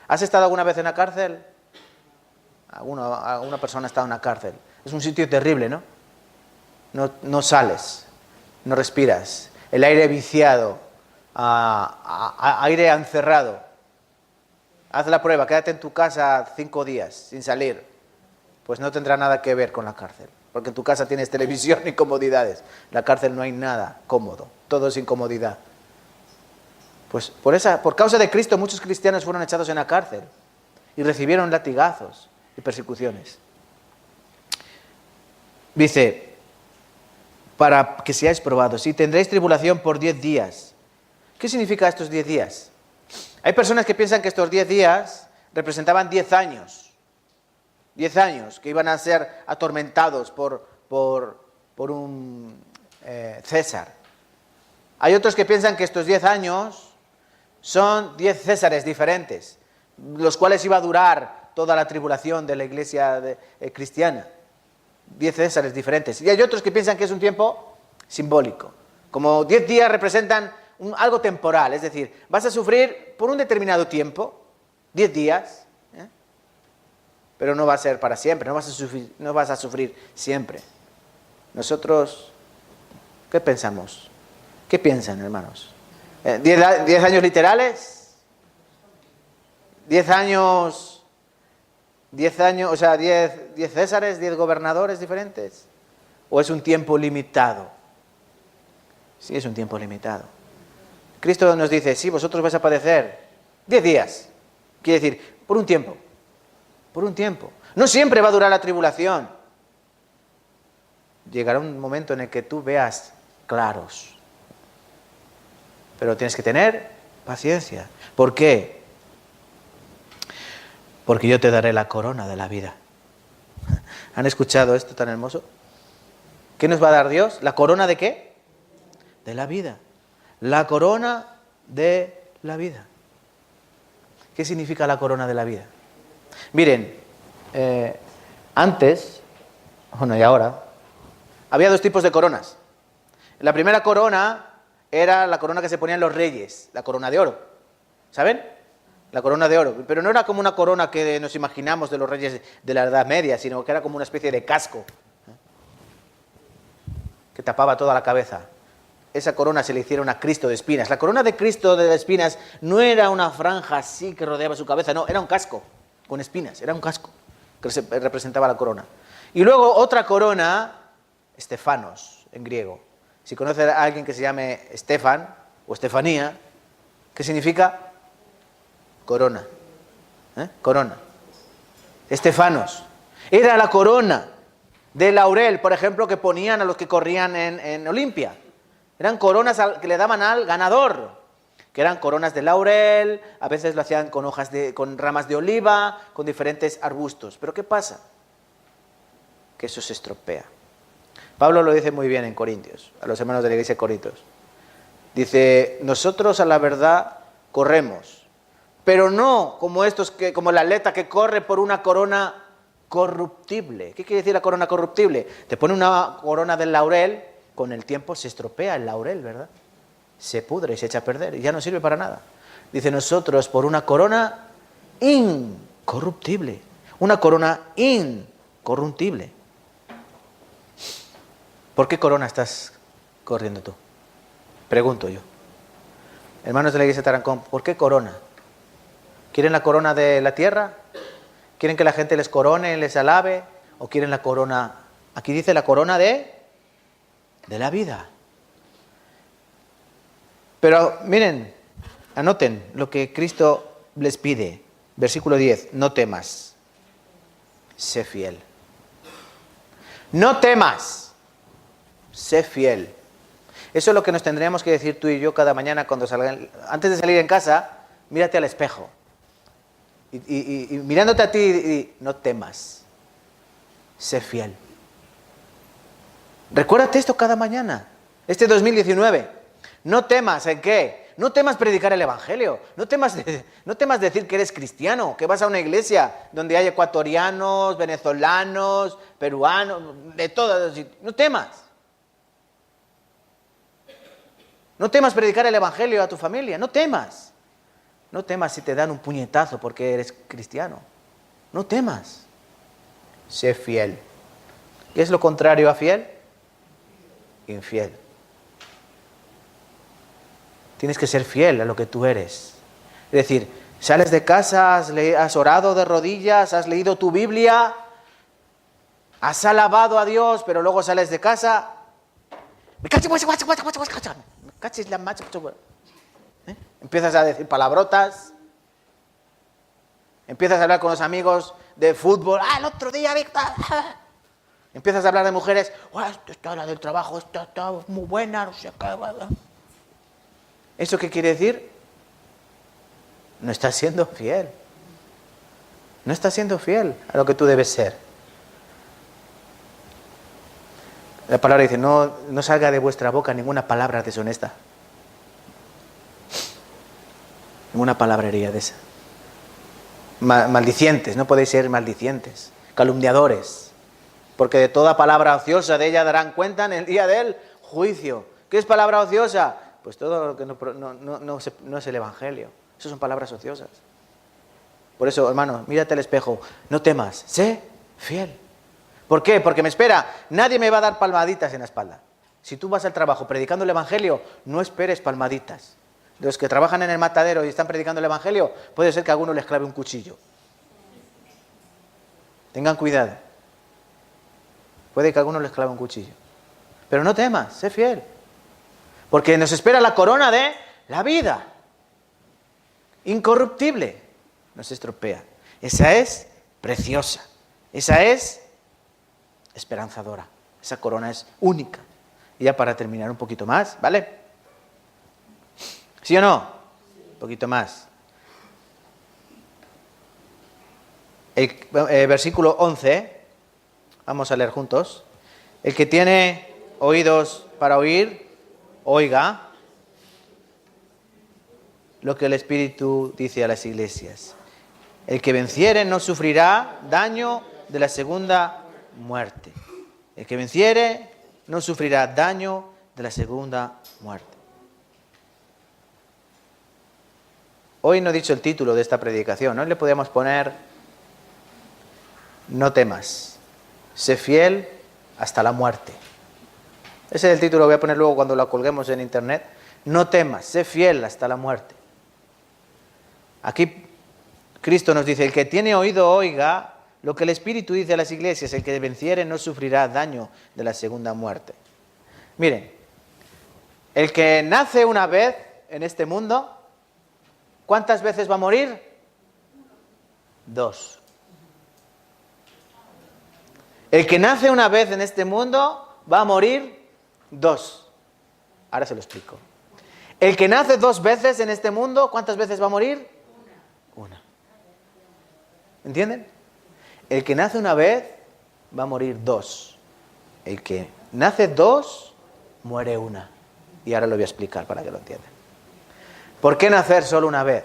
¿Has estado alguna vez en la cárcel? Alguna persona ha estado en la cárcel. Es un sitio terrible, ¿no? No sales, no respiras. El aire viciado, aire encerrado. Haz la prueba, quédate en tu casa 5 días sin salir. Pues no tendrá nada que ver con la cárcel. Porque en tu casa tienes televisión y comodidades. En la cárcel no hay nada cómodo, todo es incomodidad. Pues por causa de Cristo muchos cristianos fueron echados en la cárcel y recibieron latigazos y persecuciones. Dice, para que seáis probados, y tendréis tribulación por 10 días. ¿Qué significa estos 10 días? Hay personas que piensan que estos 10 días representaban 10 años. 10 años que iban a ser atormentados por un César. Hay otros que piensan que estos 10 años son 10 Césares diferentes, los cuales iba a durar toda la tribulación de la iglesia cristiana. 10 Césares diferentes. Y hay otros que piensan que es un tiempo simbólico. Como 10 días representan algo temporal, es decir, vas a sufrir por un determinado tiempo, 10 días, pero no va a ser para siempre, no vas a sufrir siempre. Nosotros, ¿qué pensamos? ¿Qué piensan, hermanos? ¿10 años literales? ¿10 años, o sea, 10 Césares, 10 gobernadores diferentes? ¿O es un tiempo limitado? Sí, es un tiempo limitado. Cristo nos dice, sí, vosotros vais a padecer 10 días. Quiere decir, por un tiempo. Por un tiempo. No siempre va a durar la tribulación. Llegará un momento en el que tú veas claros. Pero tienes que tener paciencia. ¿Por qué? Porque yo te daré la corona de la vida. ¿Han escuchado esto tan hermoso? ¿Qué nos va a dar Dios? ¿La corona de qué? De la vida. La corona de la vida. ¿Qué significa la corona de la vida? Miren, antes, bueno y ahora, había 2 tipos de coronas. La primera corona era la corona que se ponían los reyes, la corona de oro. ¿Saben? La corona de oro. Pero no era como una corona que nos imaginamos de los reyes de la Edad Media, sino que era como una especie de casco que tapaba toda la cabeza. Esa corona se le hicieron a Cristo de espinas. La corona de Cristo de espinas no era una franja así que rodeaba su cabeza, no, era un casco con espinas, era un casco que representaba la corona. Y luego otra corona, Estefanos, en griego. Si conoces a alguien que se llame Estefan o Estefanía, ¿qué significa? Corona. Corona. Estefanos. Era la corona de laurel, por ejemplo, que ponían a los que corrían en Olimpia. Eran coronas que le daban al ganador, que eran coronas de laurel, a veces lo hacían con con ramas de oliva, con diferentes arbustos. Pero ¿qué pasa? Que eso se estropea. Pablo lo dice muy bien en Corintios, a los hermanos de la iglesia de Corintios. Dice, nosotros a la verdad corremos, pero no como como el atleta que corre por una corona corruptible. ¿Qué quiere decir la corona corruptible? Te pone una corona del laurel, con el tiempo se estropea el laurel, ¿verdad? Se pudre y se echa a perder y ya no sirve para nada. Dice, nosotros por una corona incorruptible, una corona incorruptible. ¿Por qué corona estás corriendo tú? Pregunto yo. Hermanos de la iglesia de Tarancón, ¿por qué corona? ¿Quieren la corona de la tierra? ¿Quieren que la gente les corone, les alabe? ¿O quieren la corona? Aquí dice la corona de la vida. Pero miren, anoten lo que Cristo les pide. Versículo 10, no temas, sé fiel. No temas, sé fiel. Eso es lo que nos tendríamos que decir tú y yo cada mañana cuando salgan. Antes de salir en casa, mírate al espejo. Y mirándote a ti, no temas. Sé fiel. Recuérdate esto cada mañana. Este 2019. No temas, ¿en qué? No temas predicar el Evangelio. No temas decir que eres cristiano, que vas a una iglesia donde hay ecuatorianos, venezolanos, peruanos, de todas. No temas. No temas predicar el Evangelio a tu familia. No temas. No temas si te dan un puñetazo porque eres cristiano. No temas. Sé fiel. ¿Qué es lo contrario a fiel? Infiel. Tienes que ser fiel a lo que tú eres. Es decir, sales de casa, has orado de rodillas, has leído tu Biblia, has alabado a Dios, pero luego sales de casa. Empiezas a decir palabrotas. Empiezas a hablar con los amigos de fútbol. El otro día, Víctor. Empiezas a hablar de mujeres. Esta la del trabajo, esta está muy buena, no sé qué. ¿Eso qué quiere decir? No estás siendo fiel. No estás siendo fiel a lo que tú debes ser. La palabra dice, no salga de vuestra boca ninguna palabra deshonesta. Ninguna palabrería de esa. Maldicientes, no podéis ser maldicientes. Calumniadores. Porque de toda palabra ociosa de ella darán cuenta en el día del juicio. ¿Qué es palabra ociosa? Pues todo lo que no es el Evangelio. Eso son palabras ociosas. Por eso, hermano, mírate al espejo. No temas, sé fiel. ¿Por qué? Porque me espera. Nadie me va a dar palmaditas en la espalda. Si tú vas al trabajo predicando el Evangelio, no esperes palmaditas. Los que trabajan en el matadero y están predicando el Evangelio, puede ser que a alguno les clave un cuchillo. Tengan cuidado. Puede que a alguno les clave un cuchillo. Pero no temas, sé fiel. Porque nos espera la corona de la vida. Incorruptible. No se estropea. Esa es preciosa. Esa es esperanzadora. Esa corona es única. Y ya para terminar un poquito más, ¿vale? ¿Sí o no? Un poquito más. El versículo 11, vamos a leer juntos. El que tiene oídos para oír, oiga lo que el Espíritu dice a las iglesias. El que venciere no sufrirá daño de la segunda muerte. El que venciere no sufrirá daño de la segunda muerte. Hoy no he dicho el título de esta predicación. Hoy le podemos poner: no temas, sé fiel hasta la muerte. Ese es el título, lo voy a poner luego cuando lo colguemos en internet. No temas, sé fiel hasta la muerte. Aquí Cristo nos dice: el que tiene oído oiga lo que el Espíritu dice a las iglesias. El que venciere no sufrirá daño de la segunda muerte. Miren, el que nace una vez en este mundo, ¿cuántas veces va a morir? 2. El que nace una vez en este mundo va a morir 2. Ahora se lo explico. El que nace 2 veces en este mundo, ¿cuántas veces va a morir? 1. ¿Entienden? El que nace una vez va a morir 2. El que nace 2 muere 1. Y ahora lo voy a explicar para que lo entiendan. ¿Por qué nacer solo una vez?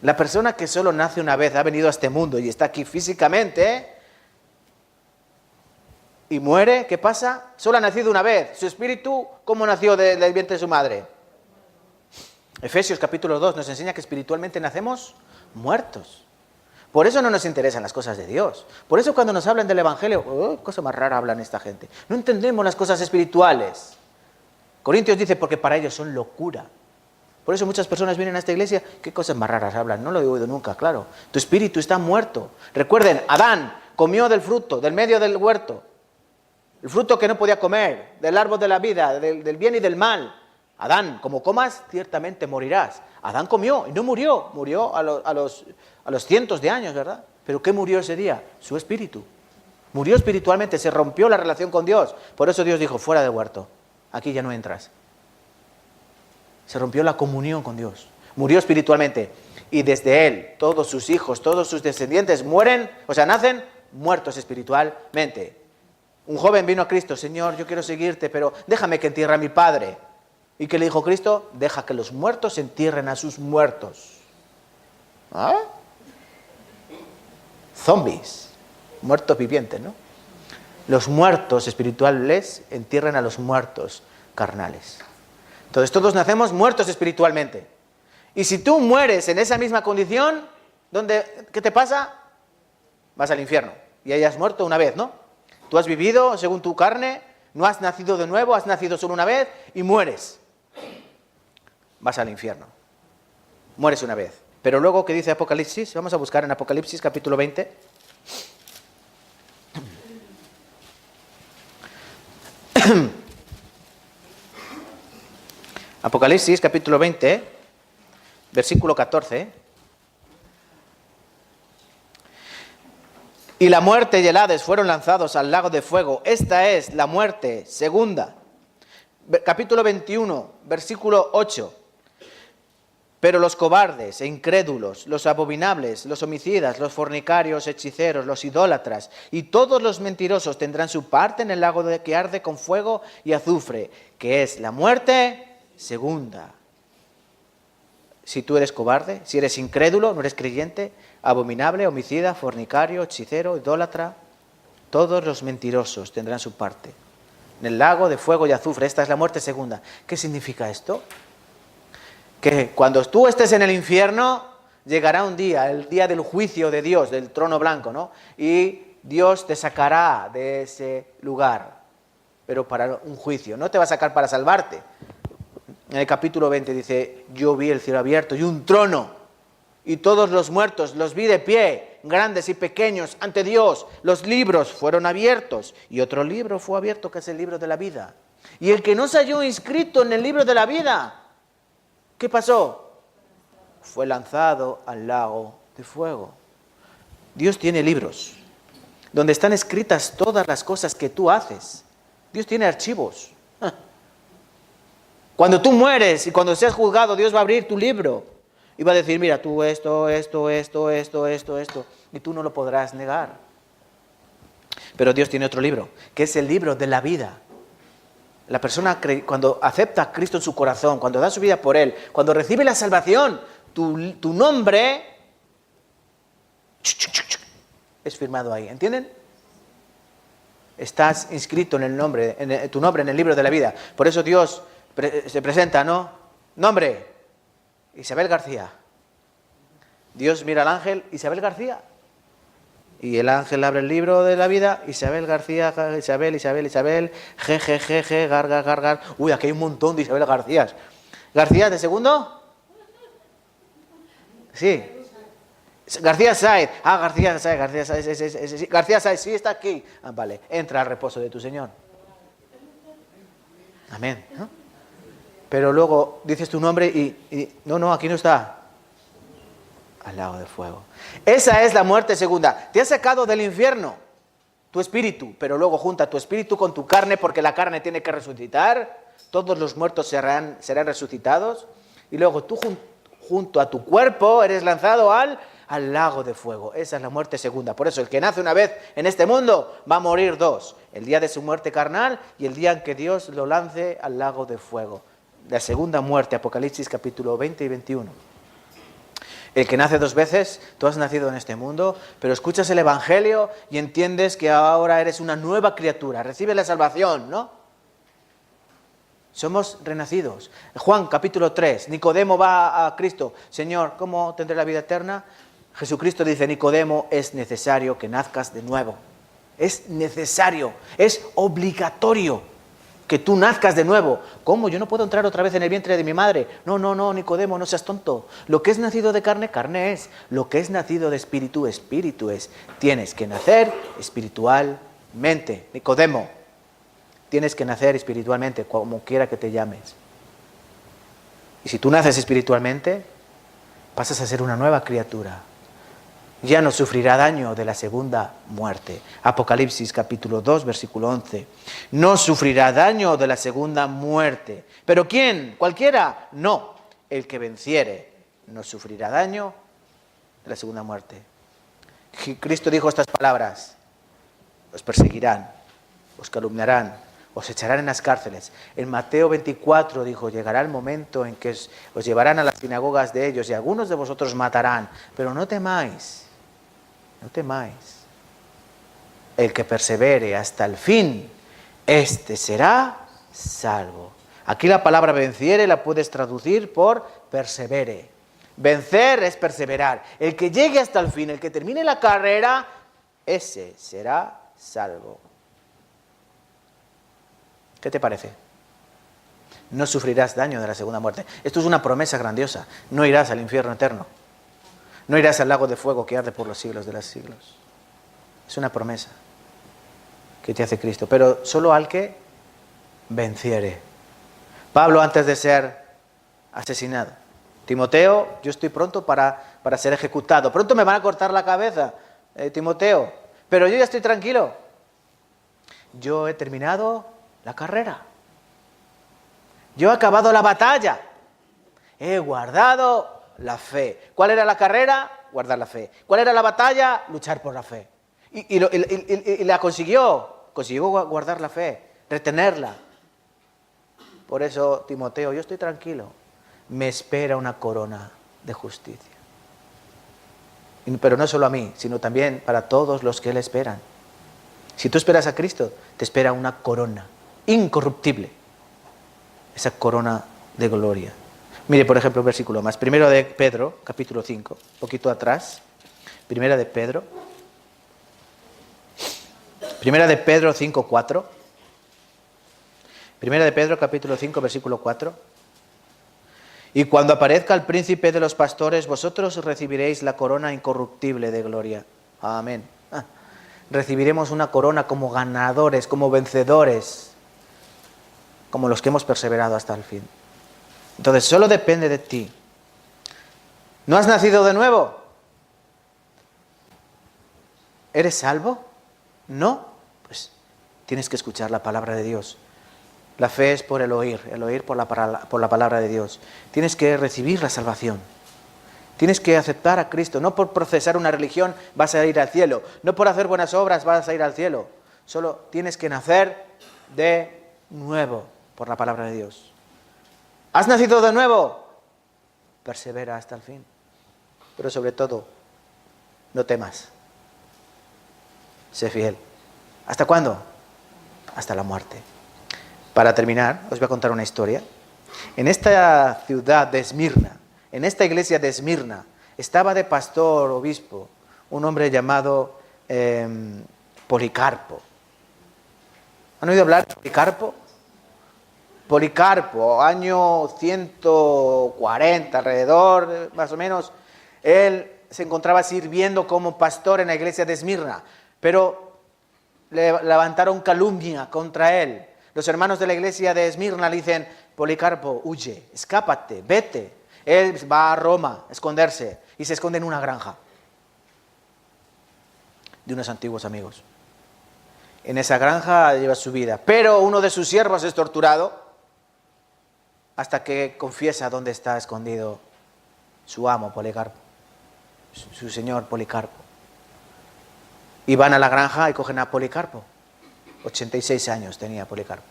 La persona que solo nace una vez ha venido a este mundo y está aquí físicamente y muere, ¿qué pasa? Solo ha nacido una vez. Su espíritu, ¿cómo nació del vientre de su madre? Efesios capítulo 2 nos enseña que espiritualmente nacemos muertos. Por eso no nos interesan las cosas de Dios. Por eso cuando nos hablan del Evangelio, cosa más rara hablan esta gente. No entendemos las cosas espirituales. Corintios dice, porque para ellos son locura. Por eso muchas personas vienen a esta iglesia, ¿qué cosas más raras hablan? No lo he oído nunca, claro. Tu espíritu está muerto. Recuerden, Adán comió del fruto, del medio del huerto. El fruto que no podía comer, del árbol de la vida, del bien y del mal. Adán, como comas, ciertamente morirás. Adán comió y no murió. Murió a los cientos de años, ¿verdad? ¿Pero qué murió ese día? Su espíritu. Murió espiritualmente, se rompió la relación con Dios. Por eso Dios dijo, fuera del huerto. Aquí ya no entras. Se rompió la comunión con Dios. Murió espiritualmente. Y desde él, todos sus hijos, todos sus descendientes mueren, o sea, nacen muertos espiritualmente. Un joven vino a Cristo: Señor, yo quiero seguirte, pero déjame que entierre a mi padre. ¿Y qué le dijo Cristo? Deja que los muertos entierren a sus muertos. ¿Ah? Zombies, muertos vivientes, ¿no? Los muertos espirituales entierran a los muertos carnales. Entonces todos nacemos muertos espiritualmente. Y si tú mueres en esa misma condición, ¿qué te pasa? Vas al infierno. Y ahí has muerto una vez, ¿no? Tú has vivido según tu carne, no has nacido de nuevo, has nacido solo una vez y mueres. Vas al infierno. Mueres una vez. Pero luego, ¿qué dice Apocalipsis? Vamos a buscar en Apocalipsis capítulo 20. Apocalipsis capítulo 20, versículo 14. Y la muerte y el Hades fueron lanzados al lago de fuego. Esta es la muerte segunda. Capítulo 21, versículo 8. Pero los cobardes e incrédulos, los abominables, los homicidas, los fornicarios, hechiceros, los idólatras y todos los mentirosos tendrán su parte en el lago que arde con fuego y azufre, que es la muerte segunda. Si tú eres cobarde, si eres incrédulo, no eres creyente, abominable, homicida, fornicario, hechicero, idólatra, todos los mentirosos tendrán su parte en el lago de fuego y azufre. Esta es la muerte segunda. ¿Qué significa esto? Que cuando tú estés en el infierno, llegará un día, el día del juicio de Dios, del trono blanco, ¿no? Y Dios te sacará de ese lugar, pero para un juicio. No te va a sacar para salvarte. En el capítulo 20 dice: yo vi el cielo abierto y un trono, y todos los muertos los vi de pie, grandes y pequeños, ante Dios. Los libros fueron abiertos, y otro libro fue abierto, que es el libro de la vida. Y el que no se halló inscrito en el libro de la vida, ¿qué pasó? Fue lanzado al lago de fuego. Dios tiene libros donde están escritas todas las cosas que tú haces. Dios tiene archivos. Cuando tú mueres y cuando seas juzgado, Dios va a abrir tu libro y va a decir: mira, tú esto, y tú no lo podrás negar. Pero Dios tiene otro libro, que es el libro de la vida. La persona, cuando acepta a Cristo en su corazón, cuando da su vida por Él, cuando recibe la salvación, tu nombre es firmado ahí. ¿Entienden? Estás inscrito en tu nombre en el libro de la vida. Por eso Dios se presenta, ¿no? Nombre: Isabel García. Dios mira al ángel: Isabel García. Y el ángel abre el libro de la vida: Isabel García, Isabel, G, Gargar. Uy, aquí hay un montón de Isabel Garcías. ¿García de segundo? Sí. García Saez. García Saez. García Saez, sí, está aquí. Vale, entra al reposo de tu Señor. Amén, ¿no? Pero luego dices tu nombre y no, aquí no está. Al lago de fuego. Esa es la muerte segunda. Te has sacado del infierno tu espíritu, pero luego junta tu espíritu con tu carne, porque la carne tiene que resucitar. Todos los muertos serán resucitados. Y luego tú junto a tu cuerpo eres lanzado al lago de fuego. Esa es la muerte segunda. Por eso el que nace una vez en este mundo va a morir dos: el día de su muerte carnal y el día en que Dios lo lance al lago de fuego. La segunda muerte, Apocalipsis capítulo 20 y 21. El que nace dos veces, tú has nacido en este mundo, pero escuchas el Evangelio y entiendes que ahora eres una nueva criatura, recibes la salvación, ¿no? Somos renacidos. Juan capítulo 3, Nicodemo va a Cristo: Señor, ¿cómo tendré la vida eterna? Jesucristo dice: Nicodemo, es necesario que nazcas de nuevo. Es necesario, es obligatorio que tú nazcas de nuevo. ¿Cómo? Yo no puedo entrar otra vez en el vientre de mi madre. No, Nicodemo, no seas tonto. Lo que es nacido de carne, carne es. Lo que es nacido de espíritu, espíritu es. Tienes que nacer espiritualmente. Nicodemo, tienes que nacer espiritualmente, como quiera que te llames. Y si tú naces espiritualmente, pasas a ser una nueva criatura. ya no sufrirá daño de la segunda muerte. Apocalipsis capítulo 2, versículo 11. No sufrirá daño de la segunda muerte. ¿Pero quién? ¿Cualquiera? No. El que venciere no sufrirá daño de la segunda muerte. Cristo dijo estas palabras: os perseguirán, os calumniarán, os echarán en las cárceles. En Mateo 24 dijo: llegará el momento en que os llevarán a las sinagogas de ellos y algunos de vosotros matarán, pero no temáis, no temáis. El que persevere hasta el fin, este será salvo. Aquí la palabra venciere la puedes traducir por persevere. Vencer es perseverar. El que llegue hasta el fin, el que termine la carrera, ese será salvo. ¿Qué te parece? No sufrirás daño de la segunda muerte. Esto es una promesa grandiosa. No irás al infierno eterno. No irás al lago de fuego que arde por los siglos de los siglos. Es una promesa que te hace Cristo, pero solo al que venciere. Pablo, antes de ser asesinado: Timoteo, yo estoy pronto para ser ejecutado. Pronto me van a cortar la cabeza, Timoteo, pero yo ya estoy tranquilo. Yo he terminado la carrera. Yo he acabado la batalla. He guardado la fe. ¿Cuál era la carrera? Guardar la fe. ¿Cuál era la batalla? Luchar por la fe. Y la consiguió. Consiguió guardar la fe, retenerla. Por eso, Timoteo, yo estoy tranquilo. Me espera una corona de justicia. Pero no solo a mí, sino también para todos los que le esperan. Si tú esperas a Cristo, te espera una corona incorruptible. Esa corona de gloria. Mire, por ejemplo, un versículo más. Primero de Pedro, capítulo 5, un poquito atrás. Primera de Pedro 5, 4. Primera de Pedro, capítulo 5, versículo 4. Y cuando aparezca el príncipe de los pastores, vosotros recibiréis la corona incorruptible de gloria. Amén. Recibiremos una corona como ganadores, como vencedores, como los que hemos perseverado hasta el fin. Entonces, solo depende de ti. ¿No has nacido de nuevo? ¿Eres salvo? ¿No? Pues tienes que escuchar la palabra de Dios. La fe es por el oír por la palabra de Dios. Tienes que recibir la salvación. Tienes que aceptar a Cristo. No por profesar una religión vas a ir al cielo. No por hacer buenas obras vas a ir al cielo. Solo tienes que nacer de nuevo por la palabra de Dios. ¿Has nacido de nuevo? Persevera hasta el fin. Pero sobre todo, no temas. Sé fiel. ¿Hasta cuándo? Hasta la muerte. Para terminar, os voy a contar una historia. En esta ciudad de Esmirna, en esta iglesia de Esmirna, estaba de pastor, obispo, un hombre llamado Policarpo. ¿Han oído hablar de Policarpo? Policarpo, año 140 alrededor, más o menos, él se encontraba sirviendo como pastor en la iglesia de Esmirna, pero le levantaron calumnia contra él. Los hermanos de la iglesia de Esmirna le dicen: Policarpo, huye, escápate, vete. Él va a Roma a esconderse y se esconde en una granja de unos antiguos amigos. En esa granja lleva su vida, pero uno de sus siervos es torturado hasta que confiesa dónde está escondido su amo Policarpo, su señor Policarpo. Y van a la granja y cogen a Policarpo. 86 años tenía Policarpo.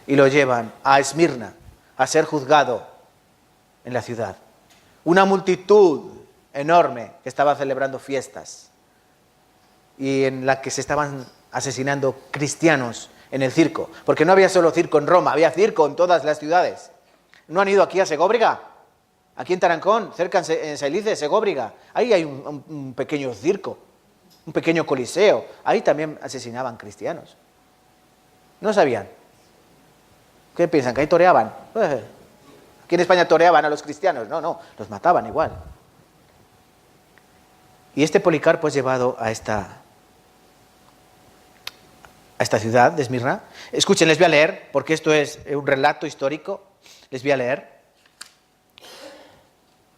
Y lo llevan a Esmirna a ser juzgado en la ciudad. Una multitud enorme que estaba celebrando fiestas y en la que se estaban asesinando cristianos en el circo. Porque no había solo circo en Roma, había circo en todas las ciudades. ¿No han ido aquí a Segóbriga? Aquí en Tarancón, cerca en Sailice, Segóbriga. Ahí hay un pequeño circo, un pequeño coliseo. Ahí también asesinaban cristianos. ¿No sabían? ¿Qué piensan? ¿Que ahí toreaban? Aquí en España toreaban a los cristianos. No, los mataban igual. Y este Policarpo es llevado a esta ciudad de Esmirna. Escuchen, les voy a leer, porque esto es un relato histórico. Les voy a leer.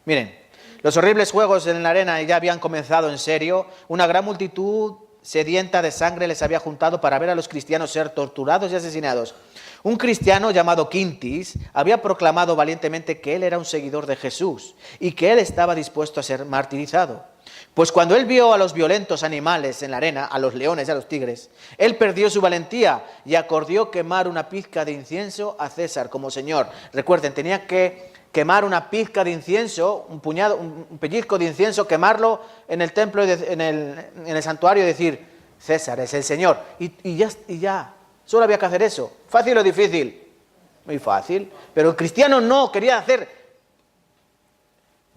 Miren, Los horribles juegos en la arena ya habían comenzado en serio. Una gran multitud sedienta de sangre les había juntado para ver a los cristianos ser torturados y asesinados. Un cristiano llamado Quintis había proclamado valientemente que él era un seguidor de Jesús y que él estaba dispuesto a ser martirizado. Pues cuando él vio a los violentos animales en la arena, a los leones y a los tigres, él perdió su valentía y acordó quemar una pizca de incienso a César como señor. Recuerden, tenía que quemar una pizca de incienso, un pellizco de incienso, quemarlo en el templo, en el santuario y decir, César es el Señor. Y ya, solo había que hacer eso. ¿Fácil o difícil? Muy fácil. Pero el cristiano no quería hacer,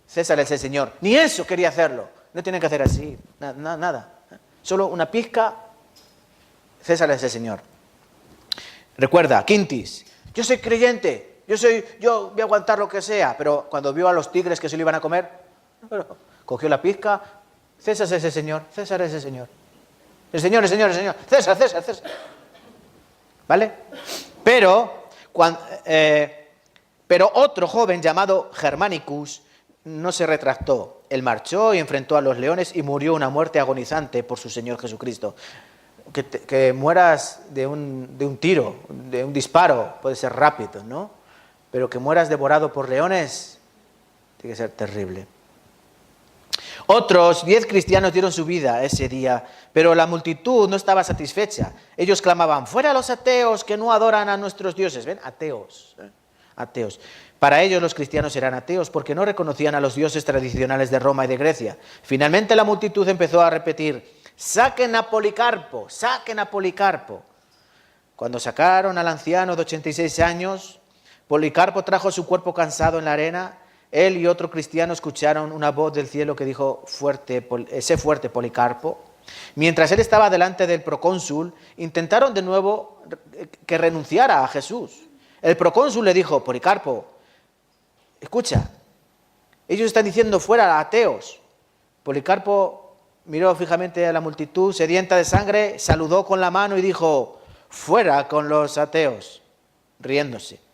César es el Señor. Ni eso quería hacerlo. No tienen que hacer así, nada. Solo una pizca, César es el Señor. Recuerda, Quintis, yo soy creyente. Yo voy a aguantar lo que sea, pero cuando vio a los tigres que se lo iban a comer, cogió la pizca, César es ese señor, César es ese señor. El Señor, César. ¿Vale? Pero otro joven llamado Germanicus no se retractó. Él marchó y enfrentó a los leones y murió una muerte agonizante por su Señor Jesucristo. Que mueras de un tiro, de un disparo, puede ser rápido, ¿no? Pero que mueras devorado por leones, tiene que ser terrible. Otros 10 cristianos dieron su vida ese día, pero la multitud no estaba satisfecha. Ellos clamaban, fuera los ateos que no adoran a nuestros dioses. ¿Ven? Ateos. Ateos. Para ellos los cristianos eran ateos porque no reconocían a los dioses tradicionales de Roma y de Grecia. Finalmente la multitud empezó a repetir, saquen a Policarpo, saquen a Policarpo. Cuando sacaron al anciano de 86 años, Policarpo trajo su cuerpo cansado en la arena. Él y otro cristiano escucharon una voz del cielo que dijo, sé fuerte, Policarpo. Mientras él estaba delante del procónsul, intentaron de nuevo que renunciara a Jesús. El procónsul le dijo, Policarpo, escucha, ellos están diciendo fuera ateos. Policarpo miró fijamente a la multitud, sedienta de sangre, saludó con la mano y dijo, fuera con los ateos, riéndose.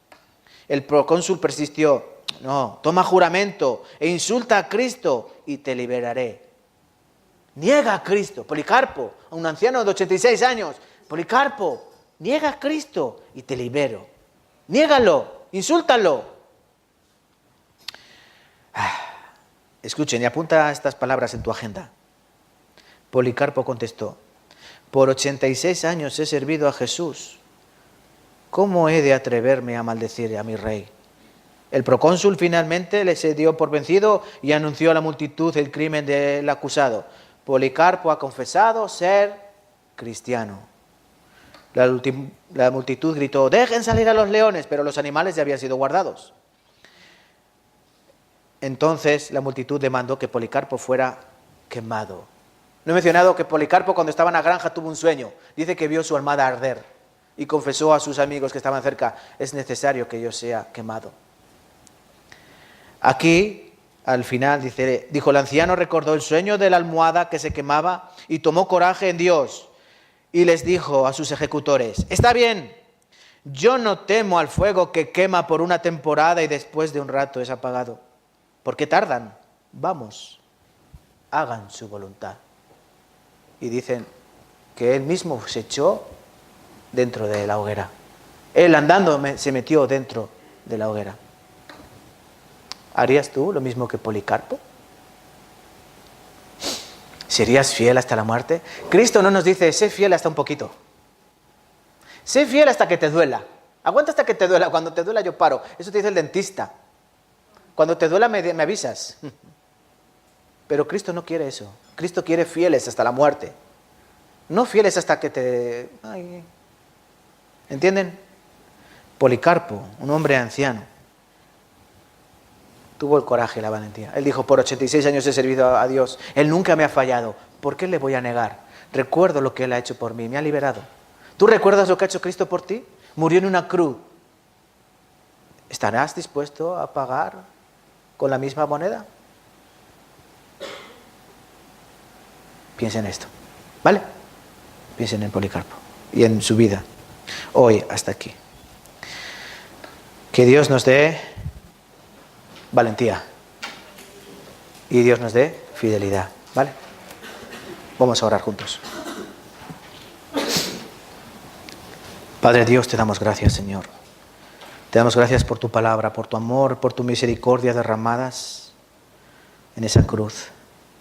El procónsul persistió, no, toma juramento e insulta a Cristo y te liberaré. Niega a Cristo, Policarpo, a un anciano de 86 años, Policarpo, niega a Cristo y te libero. Niégalo, insúltalo. Escuchen y apunta estas palabras en tu agenda. Policarpo contestó, por 86 años he servido a Jesús. ¿Cómo he de atreverme a maldecir a mi rey? El procónsul finalmente se dio por vencido y anunció a la multitud el crimen del acusado. Policarpo ha confesado ser cristiano. La multitud gritó, dejen salir a los leones, pero los animales ya habían sido guardados. Entonces la multitud demandó que Policarpo fuera quemado. No he mencionado que Policarpo cuando estaba en la granja tuvo un sueño. Dice que vio su armada arder y confesó a sus amigos que estaban cerca, es necesario que yo sea quemado. Aquí, al final, dijo el anciano recordó el sueño de la almohada que se quemaba y tomó coraje en Dios y les dijo a sus ejecutores, está bien, yo no temo al fuego que quema por una temporada y después de un rato es apagado. ¿Por qué tardan? Vamos, hagan su voluntad. Y dicen que él mismo se echó dentro de la hoguera. Él andando se metió dentro de la hoguera. ¿Harías tú lo mismo que Policarpo? ¿Serías fiel hasta la muerte? Cristo no nos dice, sé fiel hasta un poquito. Sé fiel hasta que te duela. Aguanta hasta que te duela. Cuando te duela yo paro. Eso te dice el dentista. Cuando te duela me avisas. Pero Cristo no quiere eso. Cristo quiere fieles hasta la muerte. No fieles hasta que te... Ay. ¿Entienden? Policarpo, un hombre anciano, tuvo el coraje y la valentía. Él dijo, por 86 años he servido a Dios. Él nunca me ha fallado. ¿Por qué le voy a negar? Recuerdo lo que Él ha hecho por mí. Me ha liberado. ¿Tú recuerdas lo que ha hecho Cristo por ti? Murió en una cruz. ¿Estarás dispuesto a pagar con la misma moneda? Piensen en esto. ¿Vale? Piensen en Policarpo y en su vida. Hoy hasta aquí. Que Dios nos dé valentía y Dios nos dé fidelidad, ¿vale? Vamos a orar juntos. Padre Dios, te damos gracias, Señor. Te damos gracias por tu palabra, por tu amor, por tu misericordia derramadas en esa cruz.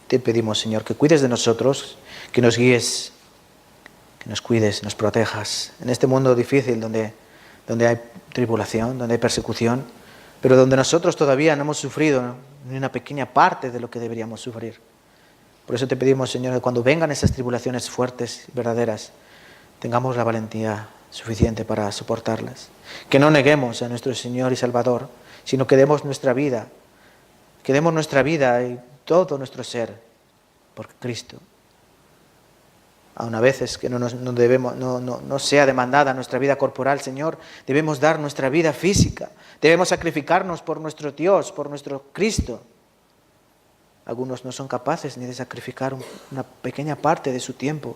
Te pedimos, Señor, que cuides de nosotros, que nos guíes, que nos cuides, nos protejas en este mundo difícil donde hay tribulación, donde hay persecución, pero donde nosotros todavía no hemos sufrido ni una pequeña parte de lo que deberíamos sufrir. Por eso te pedimos, Señor, que cuando vengan esas tribulaciones fuertes y verdaderas, tengamos la valentía suficiente para soportarlas. Que no neguemos a nuestro Señor y Salvador, sino que demos nuestra vida y todo nuestro ser por Cristo. Aun a veces que no sea demandada nuestra vida corporal, Señor, debemos dar nuestra vida física. Debemos sacrificarnos por nuestro Dios, por nuestro Cristo. Algunos no son capaces ni de sacrificar una pequeña parte de su tiempo,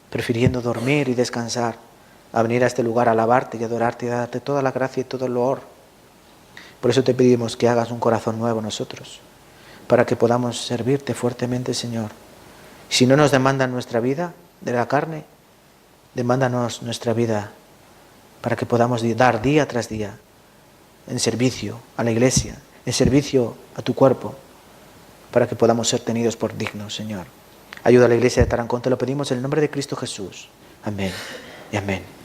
prefiriendo dormir y descansar, a venir a este lugar a alabarte y adorarte y a darte toda la gracia y todo el loor. Por eso te pedimos que hagas un corazón nuevo en nosotros, para que podamos servirte fuertemente, Señor. Si no nos demandan nuestra vida de la carne, demándanos nuestra vida para que podamos dar día tras día en servicio a la iglesia, en servicio a tu cuerpo, para que podamos ser tenidos por dignos, Señor. Ayuda a la iglesia de Tarancón, te lo pedimos en el nombre de Cristo Jesús. Amén y amén.